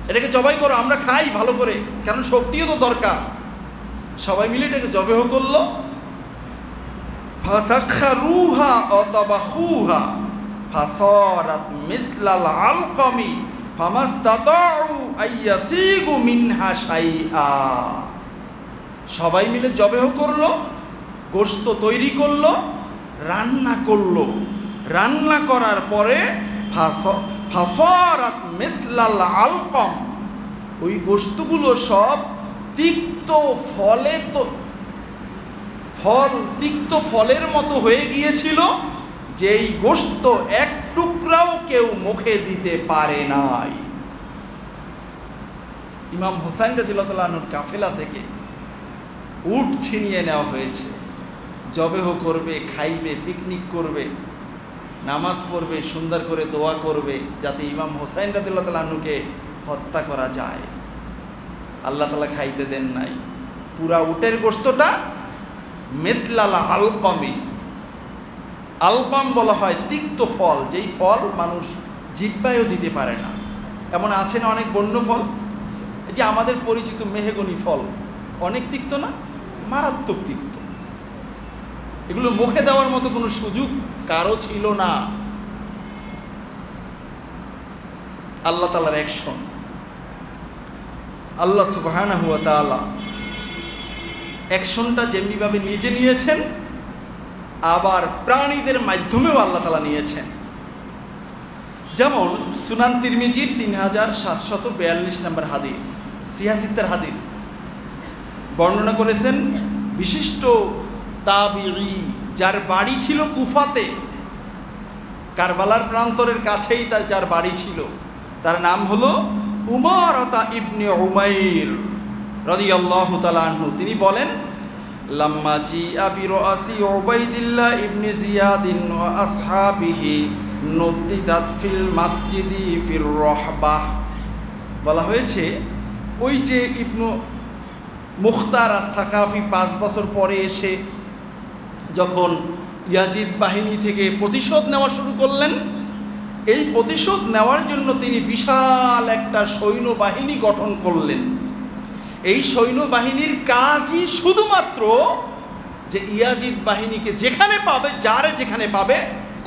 এটাকে জবাই করো, আমরা খাই ভালো করে, কারণ শক্তিও তো দরকার। সবাই মিলে এটাকে জবেহ করলো। ফাসাখারুহা অতাবাহুহা ফাসারাত মিসলাল আলকামি ফামাস্তাতাউ আইয়াসিগু মিনহা শাইআ। সবাই মিলে জবেহ করলো, গোশত তৈরি করলো, রান্না করলো। রান্না করার পরে ফাসারাত মিসলাল আলকাম, ওই গোশতগুলো সব তিক্ত ফলের মতো হয়ে গিয়েছিল, যেই গোশত এক টুকরাও কেউ মুখে দিতে পারে নাই। ইমাম হুসাইন রাদিয়াল্লাহু তাআলা আনহুর কাফেলা থেকে উট ছিনিয়ে নেওয়া হয়েছে। জবেহ করবে, খাইবে, পিকনিক করবে, নামাজ পড়বে, সুন্দর করে দোয়া করবে যাতে ইমাম হুসাইন রাদিয়াল্লাহু তাআলা আনহুকে হত্যা করা যায়। আল্লাহ তাআলা খাইতে দেন নাই। পুরা উটের গোশতটা মিসলাল আলকামি, আলকাম বলা হয় তিক্ত ফল, যেই ফল মানুষ জিহ্বায়ও দিতে পারে না। এমন আছে না অনেক বন্য ফল, এই যে আমাদের পরিচিত মেহগনি ফল, অনেক তিক্ত না, মারাত্মক তিক্ত। এগুলো মুখে দেওয়ার মতো কোনো সুযোগ কারো ছিল না। আল্লাহ তাআলার অ্যাকশন, আল্লাহ সুবহানাহু ওয়া তাআলা অ্যাকশনটা যেমনিভাবে নিজে নিয়েছেন, আবার প্রাণীদের মাধ্যমেও আল্লাহ তাআলা নিয়েছেন। যেমন সুনান তিরমিজির 3742 নম্বর হাদিস, সিয়াসিত্তার হাদিস, বর্ণনা করেছেন বিশিষ্ট তাবিঈ, যার বাড়ি ছিল কুফাতে, কারবালার প্রান্তরের কাছেই তার যার বাড়ি ছিল, তার নাম হলো উমারাতা ইবনে উমাইর রাদিয়াল্লাহু তাআলা আনহু। তিনি বলেন, লাম্মা জিআ বিরাসি উবাইদিল্লাহ ইবনে জিয়াদিন ওয়া আসহাবিহি নুদ্দিদাত ফিল মাসজিদি ফির রাহবাহ। বলা হয়েছে, ওই যে ইবনু মুখতার আস-সাকাফি 5 বছর পরে এসে যখন ইয়াজিদ বাহিনী থেকে প্রতিশোধ নেওয়া শুরু করলেন, এই প্রতিশোধ নেওয়ার জন্য তিনি বিশাল একটা সৈন্যবাহিনী গঠন করলেন। এই সৈন্যবাহিনীর কাজই শুধুমাত্র যে ইয়াজিদ বাহিনীকে যেখানে পাবে, যারে যেখানে পাবে,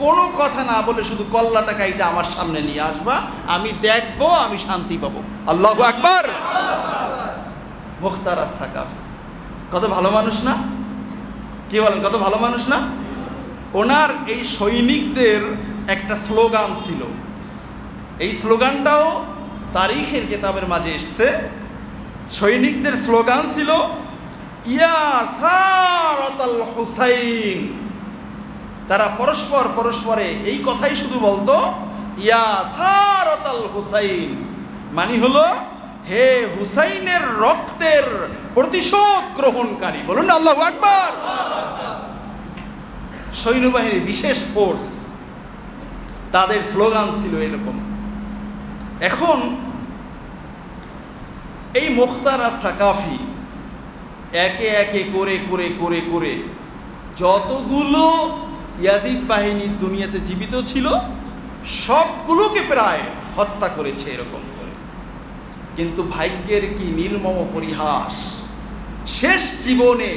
কোনো কথা না বলে শুধু কল্লাটা কাইটা আমার সামনে নিয়ে আসবা, আমি দেখবো, আমি শান্তি পাবো। আল্লাহু আকবার। মুখতার আস-সাকাফি কত ভালো মানুষ না? কি বলেন, কত ভালো মানুষ না? ওনার এই সৈনিকদের একটা স্লোগান ছিল, এই স্লোগানটাও তারিখের কিতাবের মাঝে এসছে। সৈনিকদের স্লোগান ছিল, ইয়া সারাতাল হুসাইন। তারা পরস্পরে এই কথাই শুধু বলতো, ইয়া সারাতাল হুসাইন, মানে হলো হে হুসাইনের রক্তের প্রতিশোধ গ্রহণকারী। বলুন আল্লাহু আকবার। সৈন্যবাহিনী, বিশেষ ফোর্স, তাদের স্লোগান ছিল এরকম। এখন এই মুখতার আস-সাকাফি একে একে করে যতগুলো ইয়াজিদ বাহিনী দুনিয়াতে জীবিত ছিল সবগুলোকে প্রায় হত্যা করেছে এরকম করে। কিন্তু ভাগ্যের কি নির্মম পরিহাস, শেষ জীবনে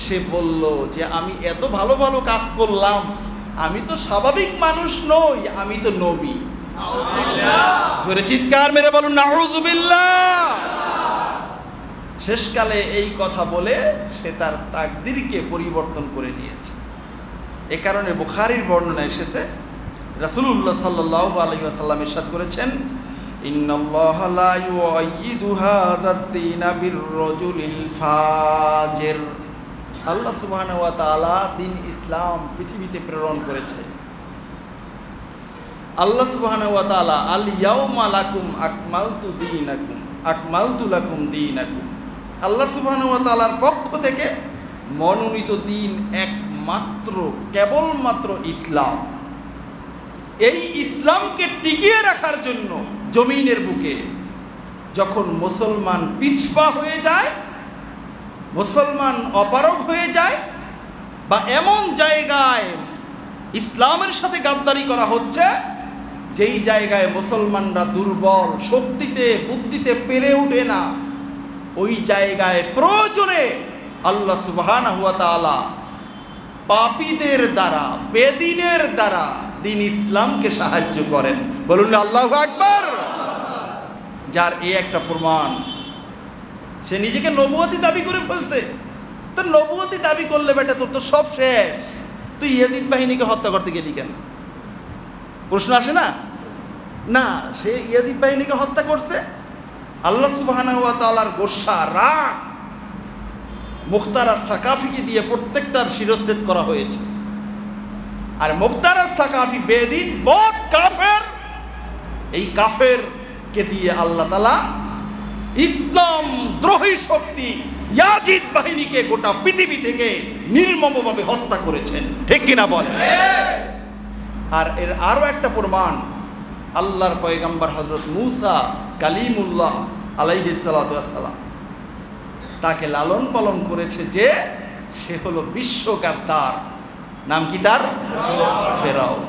সে বলল যে আমি এত ভালো ভালো কাজ করলাম, আমি তো স্বাভাবিক মানুষ নই, আমি তো নবী। জোরে চিৎকার মেরে বলুন নাউযুবিল্লাহ। শেষকালে এই কথা বলে সে তার তাকদীরকে পরিবর্তন করে নিয়েছে। এ কারণে বুখারীর বর্ণনা এসেছে, রাসূলুল্লাহ সাল্লাল্লাহু আলাইহি ওয়াসাল্লাম ইরশাদ করেছেন, ইন্নাল্লাহা লা ইউআইয়িদু হাযাদ-দীনা বির-রাজুলিল ফাজির। আল্লাহ সুবহানাহু ওয়া তাআলা দ্বীন ইসলাম পৃথিবীতে প্রেরণ করেছে। আল্লাহ সুবহানাহু ওয়া তাআলা আল ইয়াউমা লাকুম আকমালতু লাকুম দীনাকুম। আল্লাহ সুবহানাহু ওয়া তাআলার পক্ষ থেকে মনোনীত দিন একমাত্র, কেবলমাত্র ইসলাম। এই ইসলামকে টিকিয়ে রাখার জন্য জমিনের বুকে যখন মুসলমান পিছপা হয়ে যায়, মুসলমান অপারগ হয়ে যায়, বা এমন জায়গায় ইসলামের সাথে গাদ্দারি করা হচ্ছে যেই জায়গায় মুসলমানরা দুর্বল, শক্তিতে বুদ্ধিতে পেরে ওঠে না, ওই জায়গায় প্রয়োজনে আল্লাহ সুবহানাহু ওয়া তাআলা পাপীদের দ্বারা, বেদিনের দ্বারা দ্বীন ইসলামকে সাহায্য করেন। বলুন না আল্লাহু আকবার। যার এই একটা প্রমাণ, সে নিজেকে নবুয়তি দাবি করে ফেলছে। তো নবুয়তি দাবি করলে বেটা তোর তো সব শেষ, তুই ইয়াজিদ বাহিনীকে হত্যা করতে গেলি কেন? প্রশ্ন আসে না? না, সে ইয়াজিদ বাহিনীকে হত্যা করছে। আল্লাহ সুবহানাহু ওয়া তাআলার গোসা, রাগ, মুখতারা সাকাফিকে দিয়ে প্রত্যেকটার শিরচ্ছেদ করা হয়েছে। আর মুখতারা সাকাফি বেদিন, বদ কাফের, এই কাফেরকে দিয়ে আল্লাহ তাআলা ইসলাম দ্রোহী শক্তি ইয়াজিদ বাহিনীকে গোটা পৃথিবী থেকে নির্মমভাবে হত্যা করেছেন। ঠিক কিনা বলেন? আর এর আরো একটা প্রমাণ, আল্লাহর পয়গম্বর হযরত মূসা কালিমুল্লাহ আলাইহিস সালাতু ওয়াস সালাম, তাকে লালন পালন করেছে যে সে হলো বিশ্ব গাদ্দার। নাম কি তার? ফেরাউন।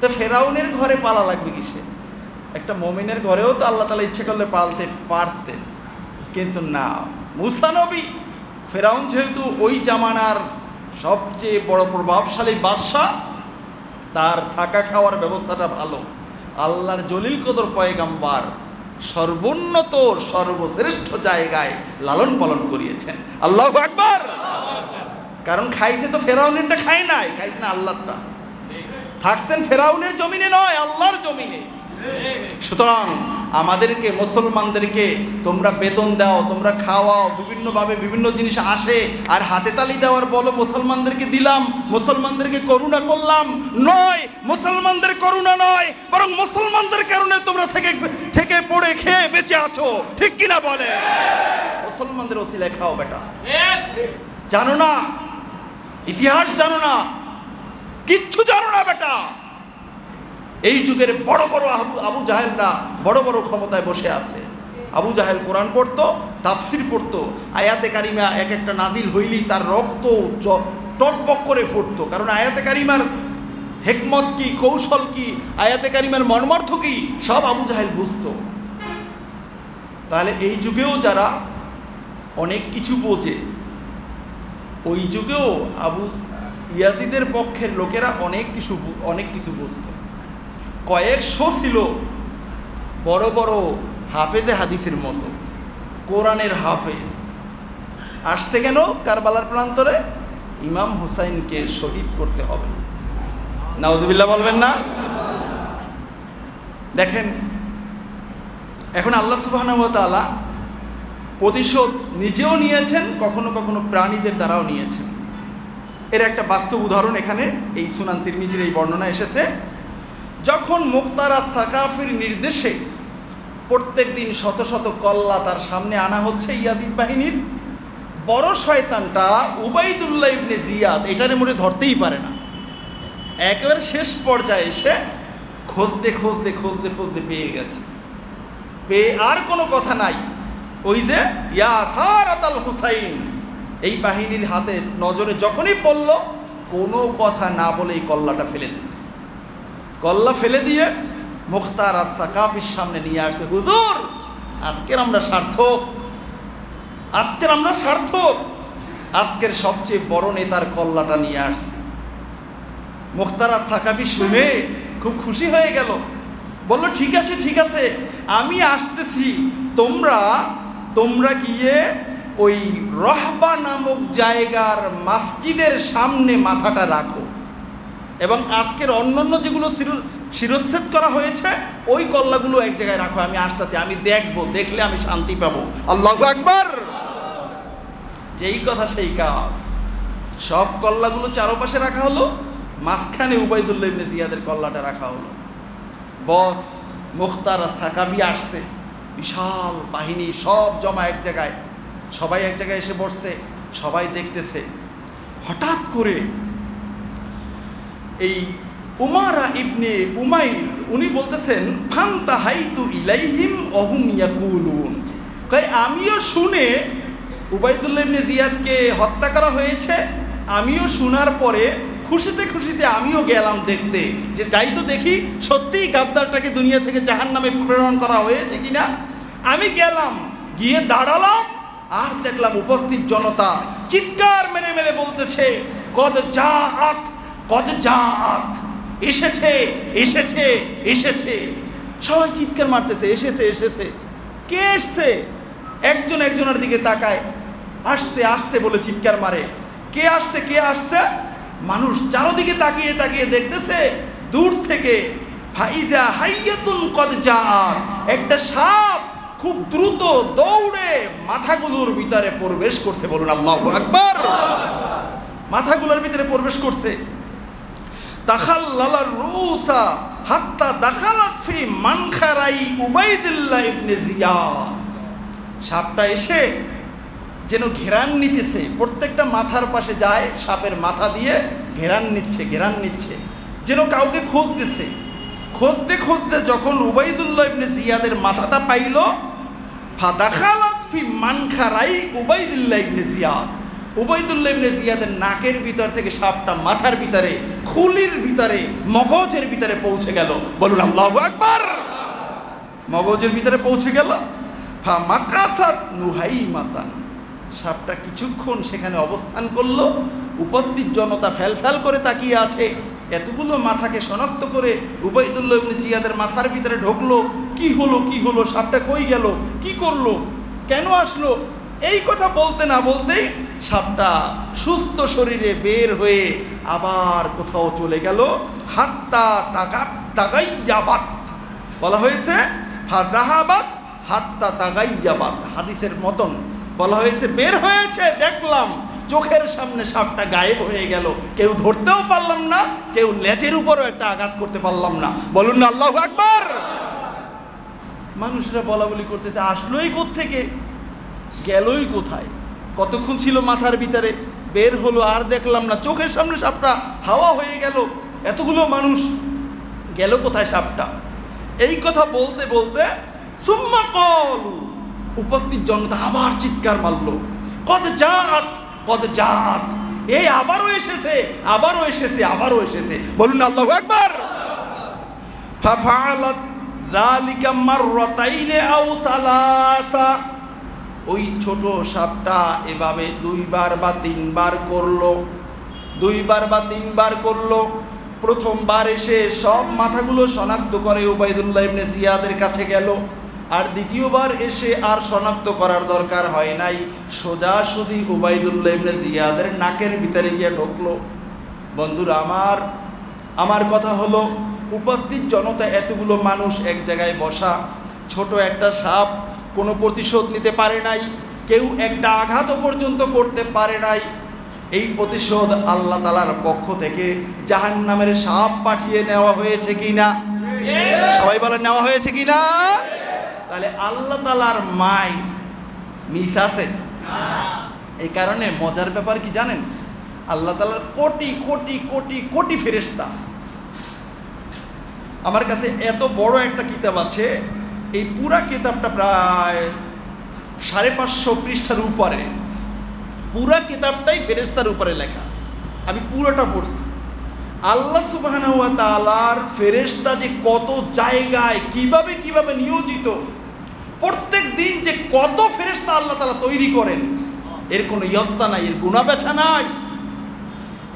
তো ফেরাউনের ঘরে পালা লাগবে কিসে? একটা মুমিনের ঘরেও তো আল্লাহ তাআলা ইচ্ছে করলে পালতে পারতেন, কিন্তু না, মূসা নবী। ফেরাউন যেহেতু ওই জামানার সবচেয়ে বড় প্রভাবশালী বাদশাহ, তার থাকা খাওয়ার ব্যবস্থাটা ভালো, আল্লাহর জলিল কদর পয়গম্বর সর্বোন্নত সর্বশ্রেষ্ঠ জায়গায় লালন পালন করিয়েছেন। আল্লাহু আকবার। কারণ খাইছে তো ফেরাউনেরটা খায় নাই, খাইছে না আল্লাহরটা। থাকছেন ফেরাউনের জমিনে নয়, আল্লাহর জমিনে। সুতরাং আমাদেরকে, মুসলমানদেরকে তোমরা বেতন দাও, তোমরা খাওয়াও, বিভিন্নভাবে বিভিন্ন জিনিস আসে, আর হাতে তালি দেওয়ার বলো মুসলমানদেরকে দিলাম, মুসলমানদেরকে করুণা করলাম, নয়, মুসলমানদের করুণা নয়, বরং মুসলমানদের কারণে তোমরা থেকে পড়ে খেয়ে বেঁচে আছো। ঠিক কিনা বলে? মুসলমানদের ওসিলায় খাও বেটা। জানো না ইতিহাস, জানো না, কিচ্ছু জানো না বেটা। এই যুগের বড় বড় আবু জাহেলরা বড় বড় ক্ষমতায় বসে আছে। আবু জাহেল কোরআন পড়তো, তাফসির পড়তো, আয়াতে কারিমা এক একটা নাজিল হইলেই তার রক্ত টকবক করে ফুটতো। কারণ আয়াতে কারিমার হিকমত কি, কৌশল কি, আয়াতে কারিমার মর্মার্থ কি, সব আবু জাহেল বুঝতো। তাহলে এই যুগেও যারা অনেক কিছু বোঝে, ওই যুগেও ইয়াজিদের পক্ষের লোকেরা অনেক কিছু বুঝত। কয়েকশো ছিল বড় বড় হাফেজে হাদিসের মতো, কোরআনের হাফেজ। আসছে কেন? কারবালার প্রান্তরে ইমাম হুসাইনকে শহীদ করতে হবে। নাউজুবিল্লাহ বলবেন না? দেখেন, এখন আল্লাহ সুবহানাহু ওয়া তাআলা প্রতিশোধ নিজেও নিয়েছেন, কখনো কখনো প্রাণীদের দ্বারাও নিয়েছেন। এর একটা বাস্তব উদাহরণ এখানে এই সুনান তিরমিজির এই বর্ণনা এসেছে। যখন মুখতারা সাকাফির নির্দেশে প্রত্যেক দিন শত শত কল্লা তার সামনে আনা হচ্ছে ইয়াজিদ বাহিনীর, বড় শয়তানটা উবাইদুল্লাহ ইবনে জিয়াদ এটার মনে ধরতেই পারে না। একেবারে শেষ পর্যায়ে এসে খুঁজতে পেয়ে গেছে। পেয়ে আর কোনো কথা নাই, ওই যে ইয়া সারাতাল হুসাইন, এই বাহিনীর হাতে নজরে যখনই পড়ল, কোনো কথা না বলেই কল্লাটা ফেলে দিয়েছে। কল্লা ফেলে দিয়ে মুখতার আস-সাকাফির সামনে নিয়ে আসছে, হুজুর আজকের আমরা সার্থক, আজকের আমরা সার্থক, আজকের সবচেয়ে বড় নেতার কল্লাটা নিয়ে আসছে। মুখতার আস-সাকাফি শুনে খুব খুশি হয়ে গেল, বলল ঠিক আছে ঠিক আছে, আমি আসতেছি, তোমরা গিয়ে ওই রহবা নামক জায়গার মসজিদের সামনে মাথাটা রাখো, এবং আজকের অন্যান্য যেগুলো শিরচ্ছেদ করা হয়েছে ওই কল্লাগুলো এক জায়গায় রাখো, আমি আসতেছি, আমি দেখবো, দেখলে আমি শান্তি পাবো। আল্লাহু আকবার। যেই কথা সেই কাজ, সব কল্লাগুলো চারপাশে রাখা হলো, মাঝখানে উবাইদুল্লাহ ইবনে জিয়াদের কল্লাটা রাখা হলো। বস মুখতার আস-সাকাফি আসছে, বিশাল বাহিনী সব জমা এক জায়গায়, সবাই এক জায়গায় এসে বসছে, সবাই দেখতেছে। হঠাৎ করে এই উমারা ইবনে উমাইর উনি বলতেছেন, ফান্তাহাইতু ইলাইহিম ওহুম ইয়াকুলুন, কই আমিও শুনে উবাইদুল্লাহ ইবনে জিয়াদকে হত্যা করা হয়েছে, আমিও শোনার পরে খুশিতে খুশিতে আমিও গেলাম দেখতে, যে যাই তো দেখি সত্যিই গাদ্দারটাকে দুনিয়া থেকে জাহান্নামে প্রেরণ করা হয়েছে কিনা। আমি গেলাম, গিয়ে দাঁড়ালাম, আর দেখলাম উপস্থিত জনতা চিৎকার মেরে মেরে বলতেছে, কদ জাআত, কদ জাআত, এসেছে এসেছে এসেছে। সবাই চিৎকার মারতেছে, এসেছে এসেছে। কে এসছে? একজন একজনের দিকে তাকায়, আসছে আসছে বলে চিৎকার মারে। কে আসছে কে আসছে? মানুষ চারদিকে তাকিয়ে তাকিয়ে দেখতেছে, দূর থেকে ফাইজা হাইয়াতুন কদ জাআত, একটা সাপ খুব দ্রুত দৌড়ে মাথাগুলোর ভিতরে প্রবেশ করছে। বলুন আল্লাহু আকবার। মাথাগুলোর ভিতরে প্রবেশ করছে। তাখাল্লালার রুসা হাত্তা দাখালাত ফি মানখারাই উবাইদুল্লাহ ইবনে জিয়াদ। সাপটা এসে যেন ঘেরান নিতেছে, প্রত্যেকটা মাথার পাশে যায়, সাপের মাথা দিয়ে ঘেরান নিচ্ছে, যেন কাউকে খুঁজতেছে। খুঁজতে খুঁজতে যখন উবাইদুল্লাহ ইবনে জিয়াদের মাথাটা পাইল, ফাদাখালাত ফি মানখারাই উবাইদুল্লাহ ইবনে জিয়াদ, উবাইদুল্লাহ ইবনে জিয়াদের নাকের ভিতর থেকে সাপটা মাথার ভিতরে, খুলির ভিতরে, মগজের ভিতরে পৌঁছে গেল। বলুন আল্লাহু আকবার। মগজের ভিতরে পৌঁছে গেল। ফা মাকাসাত নুহাইমাতান, সাপটা কিছুক্ষণ সেখানে অবস্থান করলো। উপস্থিত জনতা ফ্যাল করে তাকিয়ে আছে। এতগুলো মাথাকে শনাক্ত করে উবাইদুল্লাহ ইবনে জিয়াদের মাথার ভিতরে ঢুকলো। কি হলো, সাপটা কই গেল, কি করলো, কেন আসলো, এই কথা বলতে না বলতেই সাপটা সুস্থ শরীরে বের হয়ে আবার কোথাও চলে গেল। হাত্তা তাগাইয়াবাত, বলা হয়েছে ফাজাহাবাত হাত্তা তাগাইয়াবাত, হাদিসের মতন বলা হয়েছে বের হয়েছে, দেখলাম চোখের সামনে সাপটা গায়েব হয়ে গেল। কেউ ধরতেও পারলাম না, কেউ লেজের উপরও একটা আঘাত করতে পারলাম না। বলুন না আল্লাহু আকবার। মানুষরা বলা বলি করতেছে, আসলোই কোত্থেকে, গেলই কোথায়, কতক্ষণ ছিল মাথার ভিতরে, বের হলো আর দেখলাম না, চোখের সামনে সাপটা হাওয়া হয়ে গেল, এতগুলো মানুষ গেল কোথায় সাপটা। এই কথা বলতে বলতে সুম্মা ক্বালু, উপস্থিত জনতা আবার চিৎকার মারল, কদ জাআত, কদ জাআত, এই আবারও এসেছে, আবারও এসেছে, আবারও এসেছে। বলুন আল্লাহু আকবার। ফাফআলাত যালিকা মাররাতাইনি আও সালাসা, ওই ছোট সাপটা এভাবে দুইবার বা তিনবার করলো। প্রথমবার এসে সব মাথাগুলো শনাক্ত করে উবাইদুল্লাহ ইবনে জিয়াদের কাছে গেল, আর দ্বিতীয়বার এসে আর শনাক্ত করার দরকার হয় নাই, সোজাসুজি উবাইদুল্লাহ ইবনে জিয়াদের নাকের ভিতরে গিয়ে ঢুকলো। বন্ধুরা আমার কথা হলো, উপস্থিত জনতা এতগুলো মানুষ এক জায়গায় বসা, ছোট একটা সাপ কোনো প্রতিশোধ নিতে পারে নাই, কেউ একটা আঘাতও পর্যন্ত করতে পারে নাই। এই প্রতিশোধ আল্লাহ তাআলার পক্ষ থেকে জাহান্নামের সাপ পাঠিয়ে নেওয়া হয়েছে কিনা? সবাই বলেন নেওয়া হয়েছে কিনা? তাহলে আল্লাহ তাআলার মায়ের মিস আছে? এই কারণে মজার ব্যাপার কি জানেন, আল্লাহ তাআলার কোটি কোটি কোটি কোটি ফেরেশতা। আমার কাছে এত বড় একটা কিতাব আছে, এই পুরা কিতাবটা প্রায় 550 পৃষ্ঠার উপরে, পুরা কিতাবটাই ফেরেশতার উপরে লেখা। আমি পুরোটা পড়ছি। আল্লাহ সুবহানাহু ওয়া তাআলার ফেরেশতা যে কত জায়গায় কিভাবে কিভাবে নিয়োজিত, প্রত্যেক দিন যে কত ফেরেশতা আল্লাহ তাআলা তৈরি করেন, এর কোনো ইয়ত্তা নাই, এর গুণা বেছা নাই।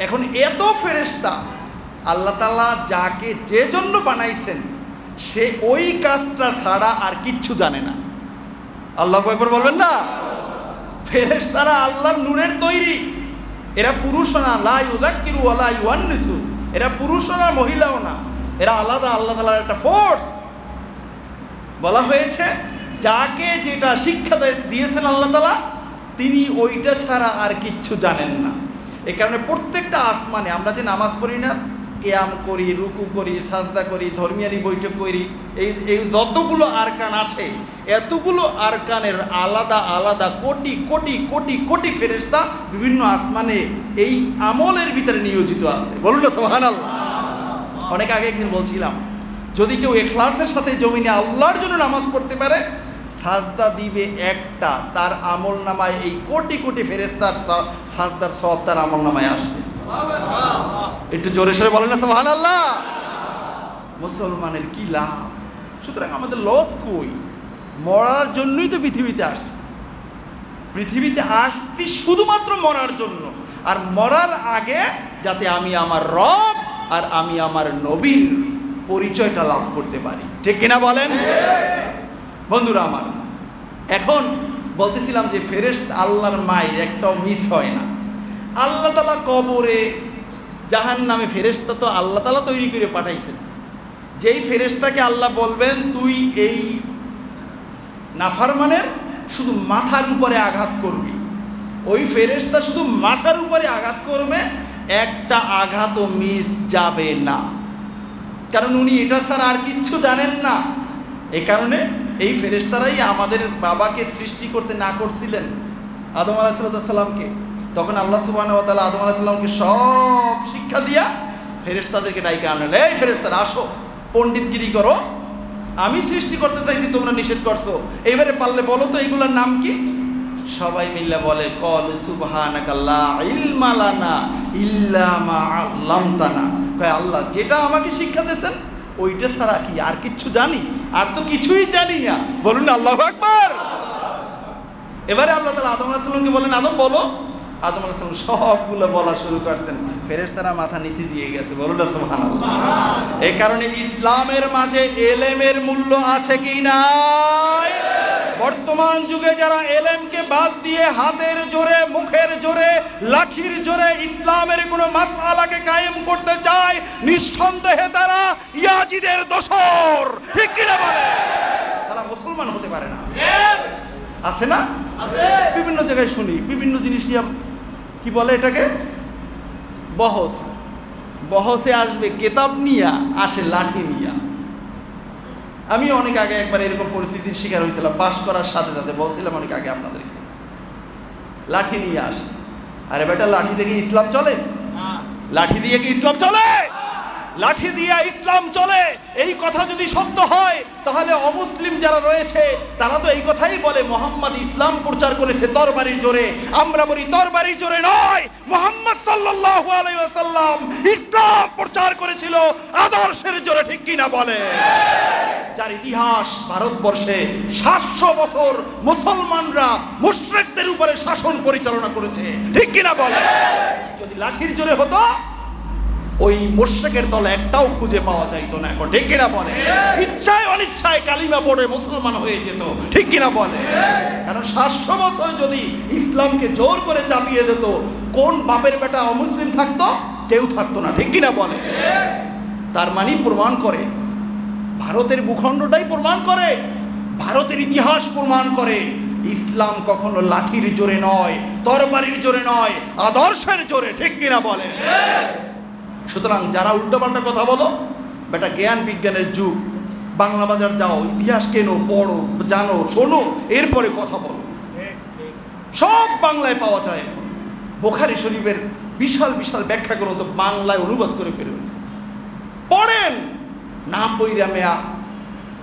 এখন এত ফেরেশতা আল্লাহ তাআলা যাকে যে জন্য বানাইছেন সে ওই কাজটা ছাড়া আর কিচ্ছু জানে না। আল্লাহু আকবার বলবেন না? ফেরেশতারা আল্লাহর নূরের তৈরি, এরা পুরুষ না, লা ইউযাক্কিরু ওয়া লা ইউআন্নিসু, এরা পুরুষ না মহিলাও না, এরা আলাদা আল্লাহ তাআলার একটা ফোর্স। বলা হয়েছে যাকে যেটা শিক্ষা দিয়েছেন আল্লাহ তাআলা তিনি ওইটা ছাড়া আর কিচ্ছু জানেন না। এই কারণে প্রত্যেকটা আসমানে আমরা যে নামাজ পড়ি না, কিয়াম করি, রুকু করি, সাজদা করি, ধর্মিয়ানি বৈঠক করি, এই যতগুলো আরকান আছে এতগুলো আরকানের আলাদা আলাদা কোটি কোটি কোটি কোটি ফেরেশতা বিভিন্ন আসমানে এই আমলের ভিতরে নিয়োজিত আছে। বলুন না সুবহানাল্লাহ। অনেক আগে একদিন বলছিলাম যদি কেউ ইখলাসের সাথে জমিনে আল্লাহর জন্য নামাজ পড়তে পারে, সাজদা দিবে একটা, তার আমল নামায় এই কোটি কোটি ফেরেশতার সাজদার সওয়াব তার আমল নামায় আসবে। একটু জোরে সোরে বলেন না সুবহানাল্লাহ। মুসলমানের কি লাভ? সুতরাং আমাদের লস কই? মরার জন্যই তো পৃথিবীতে আসছি, পৃথিবীতে আসছি শুধুমাত্র মরার জন্য, আর মরার আগে যাতে আমি আমার রব আর আমি আমার নবীর পরিচয়টা লাভ করতে পারি। ঠিক কিনা বলেন বন্ধুরা আমার? এখন বলতেছিলাম যে ফেরেশতা আল্লাহর মায়ের একটাও মিস হয় না। আল্লাহ তাআলা কবরে জাহান্নামে ফেরেশতা তো আল্লাহ তাআলা তৈরি করে পাঠাইছেন। যেই ফেরেশতাকে আল্লাহ বলবেন তুই এই নাফরমানের শুধু মাথার উপরে আঘাত করবি, ওই ফেরেশতা শুধু মাথার উপরে আঘাত করবে, একটা আঘাতও মিস যাবে না, কারণ উনি এটা ছাড়া আর কিচ্ছু জানেন না। এই কারণে এই ফেরেশতারাই আমাদের বাবাকে সৃষ্টি করতে না করছিলেন আদম আলাইহিস সালামকে, তখন আল্লাহ সুবহানাহু ওয়া তাআলা আদম আলাইহিস সালামকে সব শিক্ষা দিয়া ফেরেশতাদেরকে ডাইকে আনলেন। এই ফেরেশতারা আসো, পণ্ডিতগিরি করো, আমি সৃষ্টি করতে চাইছি তোমরা নিষেধ করছো, এইবারে পারলে বলো তো এইগুলোর নাম কি? সবাই মিলে বলে ক্বালু সুবহানাকা লা ইলমা লানা ইল্লা মা আল্লামতানা। কয় আল্লাহ যেটা আমাকে শিক্ষা দিয়েছেন ওইটা ছাড়া কি আর কিচ্ছু জানি? আর তো কিছুই জানি না। বলুন আল্লাহু আকবার। এবারে আল্লাহ তাআলা আদম আলাইহিস সালামকে বলেন আদম বলো। আদম আলাইহিস সালাম সবগুলো বলা শুরু করছেন, ফেরেশতারা মাথা নিচে দিয়ে গেছে। বলুন না সুবহানাল্লাহ। এই কারণে ইসলামের মাঝে এলেমের মূল্য আছে কি নাই? বর্তমান যুগে যারা এলেমকে বাদ দিয়ে হাতের জোরে, মুখের জোরে, লাঠির জোরে ইসলামের কোনো মাসআলাকে কায়েম করতে চায়, নিঃসন্দেহে তারা ইয়াজিদের দোসর। ঠিক কিনা বলে? তারা মুসলমান হতে পারে না। আছে না? বিভিন্ন জায়গায় শুনি বিভিন্ন জিনিস নিয়ে কি বলে এটাকে বহস, বহসে আসবে কেতাব নিয়া, আসে লাঠি নিয়া। আমি অনেক আগে একবার এরকম পরিস্থিতির শিকার হয়েছিলাম, পাশ করার সাথে সাথে বলছিলাম অনেক আগে আপনাদেরকে, লাঠি নিয়ে আসে। আরে বেটা লাঠি থেকে ইসলাম চলে? লাঠি দিয়ে কি ইসলাম চলে? লাঠি দিয়ে ইসলাম চলে। এই কথা যদি সত্য হয় তাহলে অমুসলিম যারা রয়েছে তারা তো এই কথাই বলে মুহাম্মদ ইসলাম প্রচার করেছে তরবারির জোরে। আমরা বলি তরবারির জোরে নয়, মুহাম্মদ সাল্লাল্লাহু আলাইহি ওয়াসাল্লাম ইসলাম প্রচার করেছিল আদর্শের জোরে। ঠিক কিনা বলে? যার ইতিহাস ভারতবর্ষে 700 বছর মুসলমানরা মুশরিকদের উপরে শাসন পরিচালনা করেছে। ঠিক কিনা বলে? যদি লাঠির জোরে হতো ওই মুশরিকের দল একটাও খুঁজে পাওয়া যাইতো না এখন। ঠিক কিনা বলে? ইচ্ছায় অনিচ্ছায় কালিমা পড়ে মুসলমান হয়ে যেত। ঠিক কিনা বলে? কারণ 700 বছর যদি ইসলামকে জোর করে চাপিয়ে দিত, কোন বাপের বেটা অমুসলিম থাকতো? কেউ থাকতো না। ঠিক কিনা বলে? তার মানে প্রমাণ করে, ভারতের ভূখণ্ডটাই প্রমাণ করে, ভারতের ইতিহাস প্রমাণ করে ইসলাম কখনো লাঠির জোরে নয়, তরবারির জোরে নয়, আদর্শের জোরে। ঠিক কিনা বলে? সুতরাং যারা উল্টোপাল্টা কথা বলো, বেটা জ্ঞান বিজ্ঞানের যুগ, বাংলা বাজার যাও, ইতিহাস কেনো, পড়ো, জানো, শোনো, এরপরে কথা বলো। সব বাংলায় পাওয়া যায় এখন। বুখারী শরীফের বিশাল বিশাল ব্যাখ্যা গ্রন্থ বাংলায় অনুবাদ করে ফেলেছে, পড়েন। না পইরা মেয়া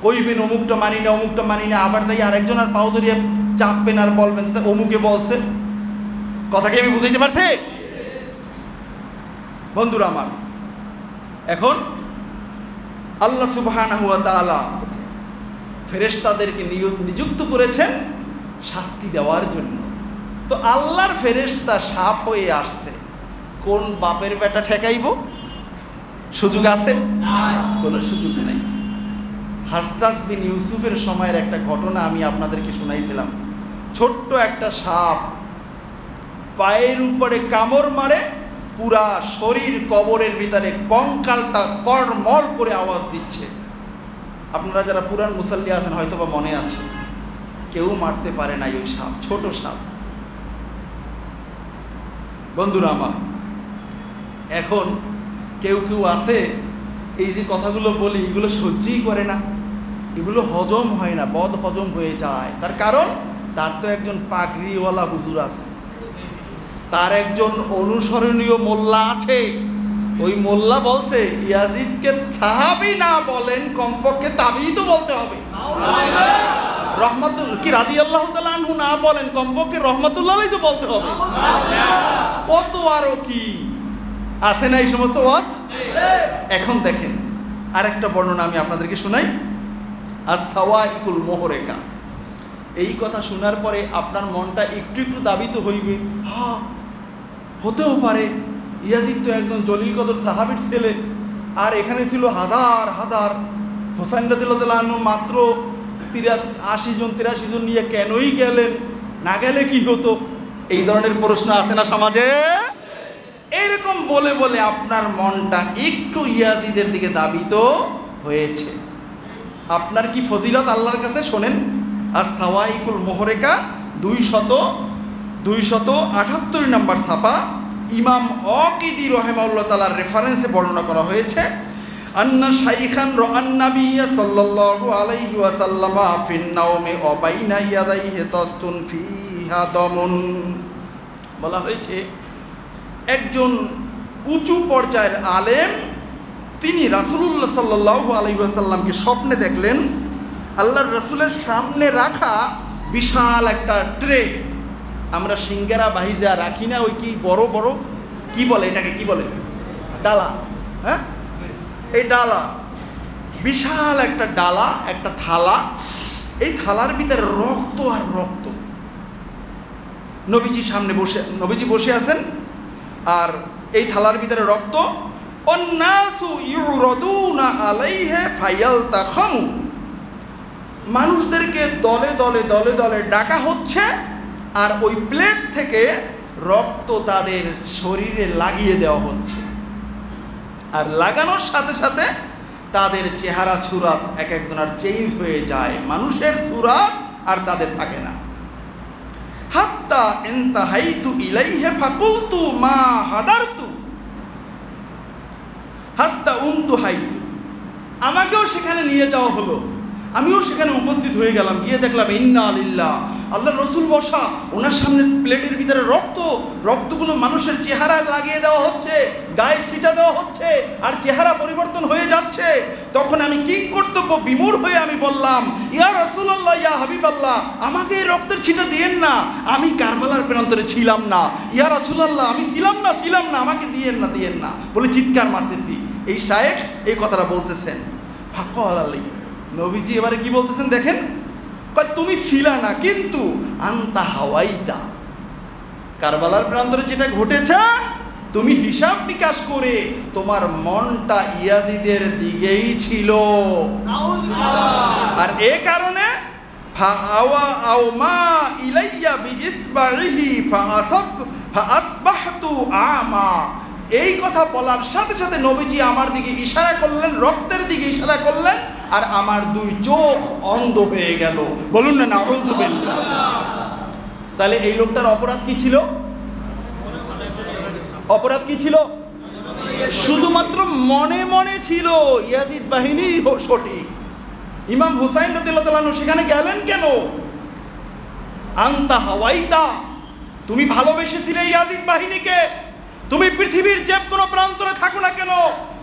কইবেন অমুকটা মানি না, অমুকটা মানি না, আবার যাই আরেকজন আর পাও ধরিয়ে চাপবেন আর বলবেন অমুকে বলছে। কথা কি আমি বুঝাইতে পারছি? বন্ধুরা আমার, এখন আল্লাহ সুবহানাহু ওয়া তাআলা ফেরেশতাদেরকে নিযুক্ত করেছেন শাস্তি দেওয়ার জন্য। তো আল্লাহর ফেরেশতা সাফ হয়ে আসছে, কোন বাপের বেটা ঠেকাইব? সুযোগ আছে? কোনো সুযোগ নাই। হাজ্জাজ বিন ইউসুফের সময়ের একটা ঘটনা আমি আপনাদেরকে শোনাইছিলাম। ছোট্ট একটা সাপ পায়ের উপরে কামড় মারে, পুরা শরীর কবরের ভিতরে কঙ্কালটা কড়মড় করে আওয়াজ দিচ্ছে। আপনারা যারা পুরান মুসাল্লি আছেন হয়তো বা মনে আছে, কেউ মারতে পারে নাই ওই সাপ, ছোট সাপ। বন্ধুরা আমার, এখন কেউ কেউ আছে এই যে কথাগুলো বলি এগুলো সহ্যই করে না, এগুলো হজম হয় না, বদ হজম হয়ে যায়। তার কারণ তার তো একজন পাগড়িওয়ালা হুজুর আছে, তার একজন অনুসরণীয় মোল্লা আছে। ওই মোল্লা বলছে ইয়াজিদকে সাহাবী না বলেন, কমপক্ষে তাবিই তো বলতে হবে। রহমাতুল কি রাদিয়াল্লাহু তাআলা আনহু না বলেন, কমপক্ষে রহমাতুল্লাহই তো বলতে হবে। কত আরো কি আছে না এই সমস্ত ওয়াজ। এখন দেখেন আরেকটা বর্ণনা আমি আপনাদেরকে শোনাই। as-সাওয়াইকুল মুহরিকা, এই কথা শোনার পরে আপনার মনটা একটু একটু দাবিত হইবে, হ্যাঁ হতেও পারে, ইয়াজিদ তো একজন জলিল কদর সাহাবীর ছেলে, আর এখানে ছিল হাজার হাজার। হোসাইন রাদিয়াল্লাহু আনহু মাত্র 83 জন নিয়ে কেনই গেলেন, না গেলে কি হতো? এই ধরনের প্রশ্ন আছে না সমাজে? এইরকম বলে বলে আপনার মনটা একটু ইয়াজিদের দিকে দাবিত হয়েছে। আপনার কি ফজিলত আল্লাহর কাছে শোনেন। as-সাওয়াইকুল মুহরিকা 278 নম্বর ছাপা, ইমাম আকিদি রাহিমাহুল্লাহ তাআলার রেফারেন্সে বর্ণনা করা হয়েছে। আন্না শাইখান রাআন নাবিয়্য সাল্লাল্লাহু আলাইহি ওয়াসাল্লাম ফিন নাওমি ওয়া বাইনা ইয়াদাইহি তাসতুন ফিহা দামুন। বলা হয়েছে একজন উঁচু পর্যায়ের আলেম, তিনি রাসূলুল্লাহ সাল্লাল্লাহু আলাইহি ওয়াসাল্লামকে স্বপ্নে দেখলেন আল্লাহর রাসূলের সামনে রাখা বিশাল একটা ট্রে। আমরা সিঙ্গারা বাহিজা রাখি না, ওই কি বড় বড় কি বলে এটাকে, কি বলে, ডালা। হ্যাঁ, এই ডালা, বিশাল একটা ডালা, একটা থালা। এই থালার ভিতরে রক্ত আর রক্ত। নবীজি বসে আছেন আর এই থালার ভিতরে রক্ত। অন্নাসু ইউরাদুনা আলাইহি ফায়ালতাখামু, মানুষদেরকে দলে দলে দলে দলে ডাকা হচ্ছে আর ওই প্লেট থেকে রক্ত তাদের শরীরে লাগিয়ে দেওয়া হচ্ছে। আর লাগানোর সাথে সাথে তাদের চেহারা সুরাত এক একজনের চেঞ্জ হয়ে যায়, মানুষের সুরাত আর তাদের থাকে না। হাত্তা ইনতাহাইতু ইলাইহি ফাকুলতু মা হাদারতু হাত্তা উনতুহাইতু, আমাকেও সেখানে নিয়ে যাওয়া হলো, আমিও সেখানে উপস্থিত হয়ে গেলাম। গিয়ে দেখলাম ইন্না লিল্লাহ, আল্লাহর রসুল বসা, ওনার সামনে প্লেটের ভিতরে রক্তগুলো মানুষের চেহারায় লাগিয়ে দেওয়া হচ্ছে, গায়ে ছিটা দেওয়া হচ্ছে আর চেহারা পরিবর্তন হয়ে যাচ্ছে। তখন আমি কিং কর্তব্য বিমূঢ় হয়ে আমি বললাম, ইয়া রাসূলুল্লাহ, ইয়া হাবিবাল্লাহ, আমাকে এই রক্তের ছিটা দিয়েন না, আমি কারবালার প্রান্তরে ছিলাম না। ইয়া রাসূলুল্লাহ, আমি ছিলাম না, আমাকে দিয়েন না বলে চিৎকার মারতেছি। এই শায়েখ এই কথাটা বলতেছেন। ফাকাল আলী, নবীজি এবারে কি বলতেছেন দেখেন, তুমি ছিলা না, কিন্তু আনতা হাওয়াইতা, কারবালার প্রান্তরে যেটা ঘটেছে তুমি হিসাব নিকাশ করে তোমার মনটা ইয়াজিদের দিকেই ছিল। আর এ কারণে ফাআওমা ইলাইয়া বিইসবাইহি ফাআসবাহতু আমা, এই কথা বলার সাথে সাথে নবীজি আমার দিকে ইশারা করলেন, রক্তের দিকে ইশারা করলেন, আর আমার দুই চোখ অন্ধ হয়ে গেল। বলুন না নাউযুবিল্লাহ। তাহলে এই লোকটার অপরাধ কি ছিল? শুধুমাত্র মনে মনে ছিল ইয়াজিদ বাহিনী সঠিক। ইমাম হুসাইন রাদিয়াল্লাহু আনহু সেখানে গেলেন কেন? আনতা হাওয়াইতা, তুমি ভালোবেসেছিলে ইয়াজিদ বাহিনীকে। তুমি পৃথিবীর যে কোনো প্রান্তরে থাকো না কেন,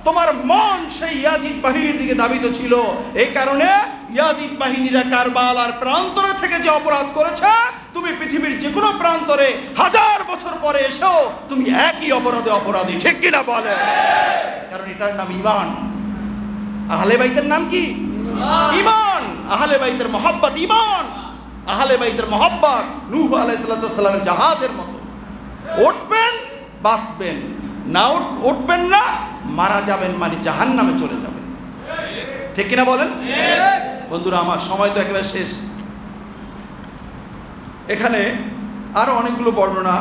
তোমার মন সেই ইয়াজিদ বাহিনীর দিকে ধাবিত ছিল। এই কারণে ইয়াজিদ বাহিনীরা কারবালার প্রান্তরে থেকে যে অপরাধ করেছে তুমি পৃথিবীর যে কোনো প্রান্তরে 1000 বছর পরে এসেও তুমি একই অপরাধে অপরাধী, ঠিক কিনা বলে? কারণ এটার নাম ঈমান। আহলে বাইতের নাম কি? ঈমান। আহলে বাইতের মহব্বত ঈমান। আহলে বাইতের মহব্বত নূহ আলাইহিস সালামের জাহাজের মতো, উঠবেন বাঁচবেন, না উঠবেন না মারা যাবেন, মানে জাহান্নামে চলে যাবেন, ঠিক কিনা বলেন? বন্ধুরা আমার, সময় তো একেবারে শেষ। এখানে আরো অনেকগুলো বর্ণনা।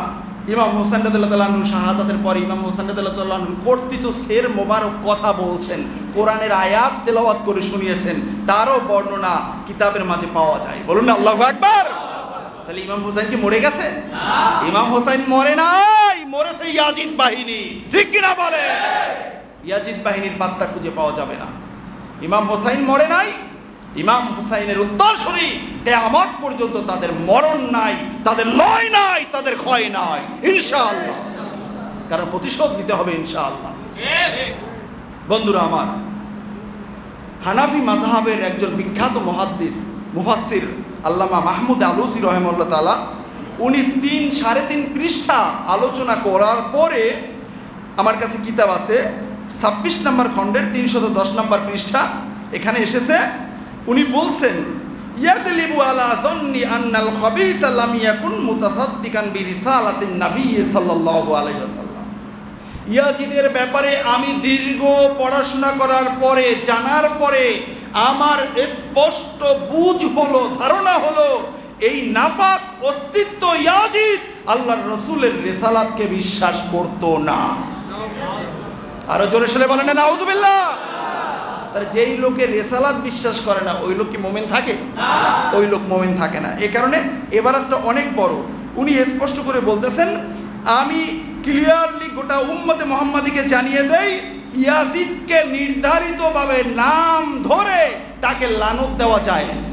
ইমাম হোসেন রাদিয়াল্লাহু আনহু শাহাদাতের পরে ইমাম হোসেন রাদিয়াল্লাহু আনহু কর্তৃত সের মোবারক কথা বলছেন, কোরআনের আয়াত তেলাওয়াত করে শুনিয়েছেন, তারও বর্ণনা কিতাবের মাঝে পাওয়া যায়। বলুন না আল্লাহু আকবার। তাহলে ইমাম হোসেন কি মরে গেছে? ইমাম হোসেন মরে নাই, মরেছে ইয়াজিদ বাহিনী, ঠিক কিনা বলে? ইয়াজিদ বাহিনীর পাত্তা খুঁজে পাওয়া যাবে না। ইমাম হোসেন মরে নাই, ইমাম হুসাইনের উত্তরসূরি কিয়ামত পর্যন্ত তাদের মরণ নাই, তাদের লয় নাই, তাদের ক্ষয় নাই, ইনশাআল্লাহ। কারণ প্রতিশোধ নিতে হবে ইনশাআল্লাহ। বন্ধুরা আমার, হানাফি মাযহাবের একজন বিখ্যাত মুহাদ্দিস মুফাসসির আল্লামা মাহমুদ আলুসি রাহিমাহুল্লাহ তাআলা, উনি 3-3.5 পৃষ্ঠা আলোচনা করার পরে, আমার কাছে কিতাব আছে 26 নম্বর খণ্ডের 310 নম্বর পৃষ্ঠা, এখানে এসেছে, উনি বলছেন ইয়াদলিবু আলা যন্নি আন্নাল খাবিসা লাম ইয়াকুন মুতাসাদ্দিকান বিরিসালাতিন নবী সাল্লাল্লাহু আলাইহি ওয়াসাল্লাম। ইয়াজিদের ব্যাপারে আমি দীর্ঘ পড়াশোনা করার পরে, জানার পরে আমার স্পষ্ট বুঝ হলো, ধারণা হলো, এই নাপাক অস্তিত্ব ইয়াজিদ আল্লাহর রাসূলের রিসালাতকে বিশ্বাস করত না। আরো জোরে সরে বলেন না নাউযুবিল্লাহ। তাহলে যেই লোকের রিসালাত বিশ্বাস করে না, ওই লোক কি মুমিন থাকে? ওই লোক মুমিন থাকে না। এই কারণে এবারটা অনেক বড়। উনি স্পষ্ট করে বলতেছেন, আমি ক্লিয়ারলি গোটা উম্মতে মুহাম্মাদিকে জানিয়ে দেই, ইয়াজিদকে নির্ধারিতভাবে নাম ধরে তাকে লানত দেওয়া জায়েজ।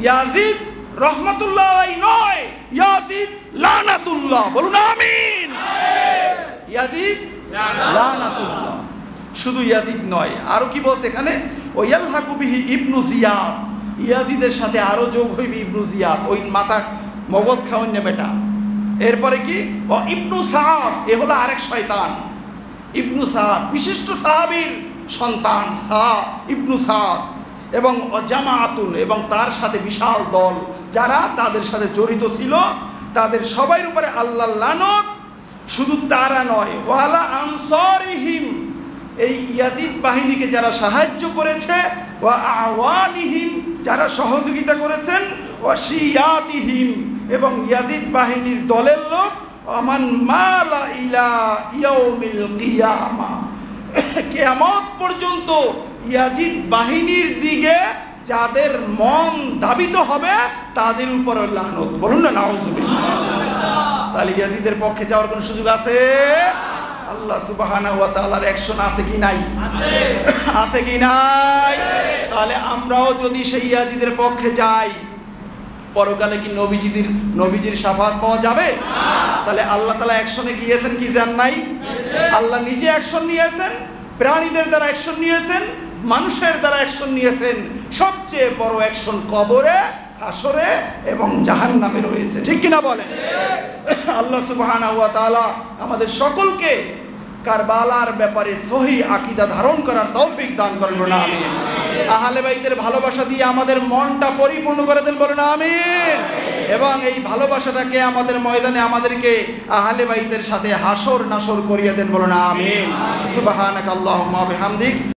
ইয়াজিদ রহমাতুল্লাহ আলাইহি নয়, ইয়াজিদ লানাতুল্লাহ। বলুন আমিন। ইয়াজিদ লানাতুল্লাহ। শুধু ইয়াজিদ নয়, আরো কি বলছে এখানে, ওয়ালহাকু বিহি ইবনু জিয়াদ, ইয়াজিদের সাথে আরো যোগ হইবে ইবনু জিয়াদ, ওই মাথা মগজ খাওয়ান না বেটা। এরপরে কি, ও ইবনু সাদ, এ হলো আরেক শয়তান। ইবনু সাদ বিশিষ্ট সাহাবীর সন্তান, ইবনু সাদ, এবং জামাআতুন, এবং তার সাথে বিশাল দল যারা তাদের সাথে জড়িত ছিল, তাদের সবার উপরে আল্লাহর লানত। শুধু তারা নয়, ওয়ালা আনসারিহিম, এই ইয়াজিদ বাহিনীকে যারা সাহায্য করেছে, ওয়া আওয়ানিহিম, যারা সহযোগিতা করেছেন, ওয়া শিয়াতিহিম, এবং ইয়াজিদ বাহিনীর দলের লোক, আমান মালা ইলা ইয়াউমিল কিয়ামা, কিয়ামত পর্যন্ত ইয়াজিদ বাহিনীর দিকে যাদের মন ধাবিত হবে তাদের উপর লানত। বলুন না নাউযুবিল্লাহ। তাহলে ইয়াজিদের পক্ষে যাওয়ার কোনো সুযোগ আছে? আল্লাহ সুবহানাহু ওয়া তাআলার অ্যাকশন আছে কি নাই? আছে কি নাই? তাহলে আমরাও যদি সেই ইয়াজিদের পক্ষে যাই, পরকালে কি নবীজির শাফাত পাওয়া যাবে? তাহলে আল্লাহ তাআলা অ্যাকশনে গিয়েছেন কি যান নাই? আল্লাহ নিজে অ্যাকশন নিয়েছেন, প্রাণীদের দ্বারা অ্যাকশন নিয়েছেন, মানুষের দ্বারা অ্যাকশন নিয়েছেন। সবচেয়ে বড় অ্যাকশন কবরে, হাসরে এবং জাহান্নামে রয়েছে, ঠিক কিনা বলেন? আল্লাহ সুবহানাহু ওয়া তাআলা আমাদের সকলকে কারবালার ব্যাপারে সহি আকীদা ধারণ করার তৌফিক দান করেন, বলুন আমিন। আহলে বাইতের ভালোবাসা দিয়ে আমাদের মনটা পরিপূর্ণ করে দেন, বলুন আমিন। এবং এই ভালোবাসাটাকে আমাদের ময়দানে আমাদেরকে আহলে বাইতের সাথে হাসর নাসর করিয়ে দেন, বলুন আমিন। সুবহানাকাল্লাহুম্মা ওয়া বিহামদিক।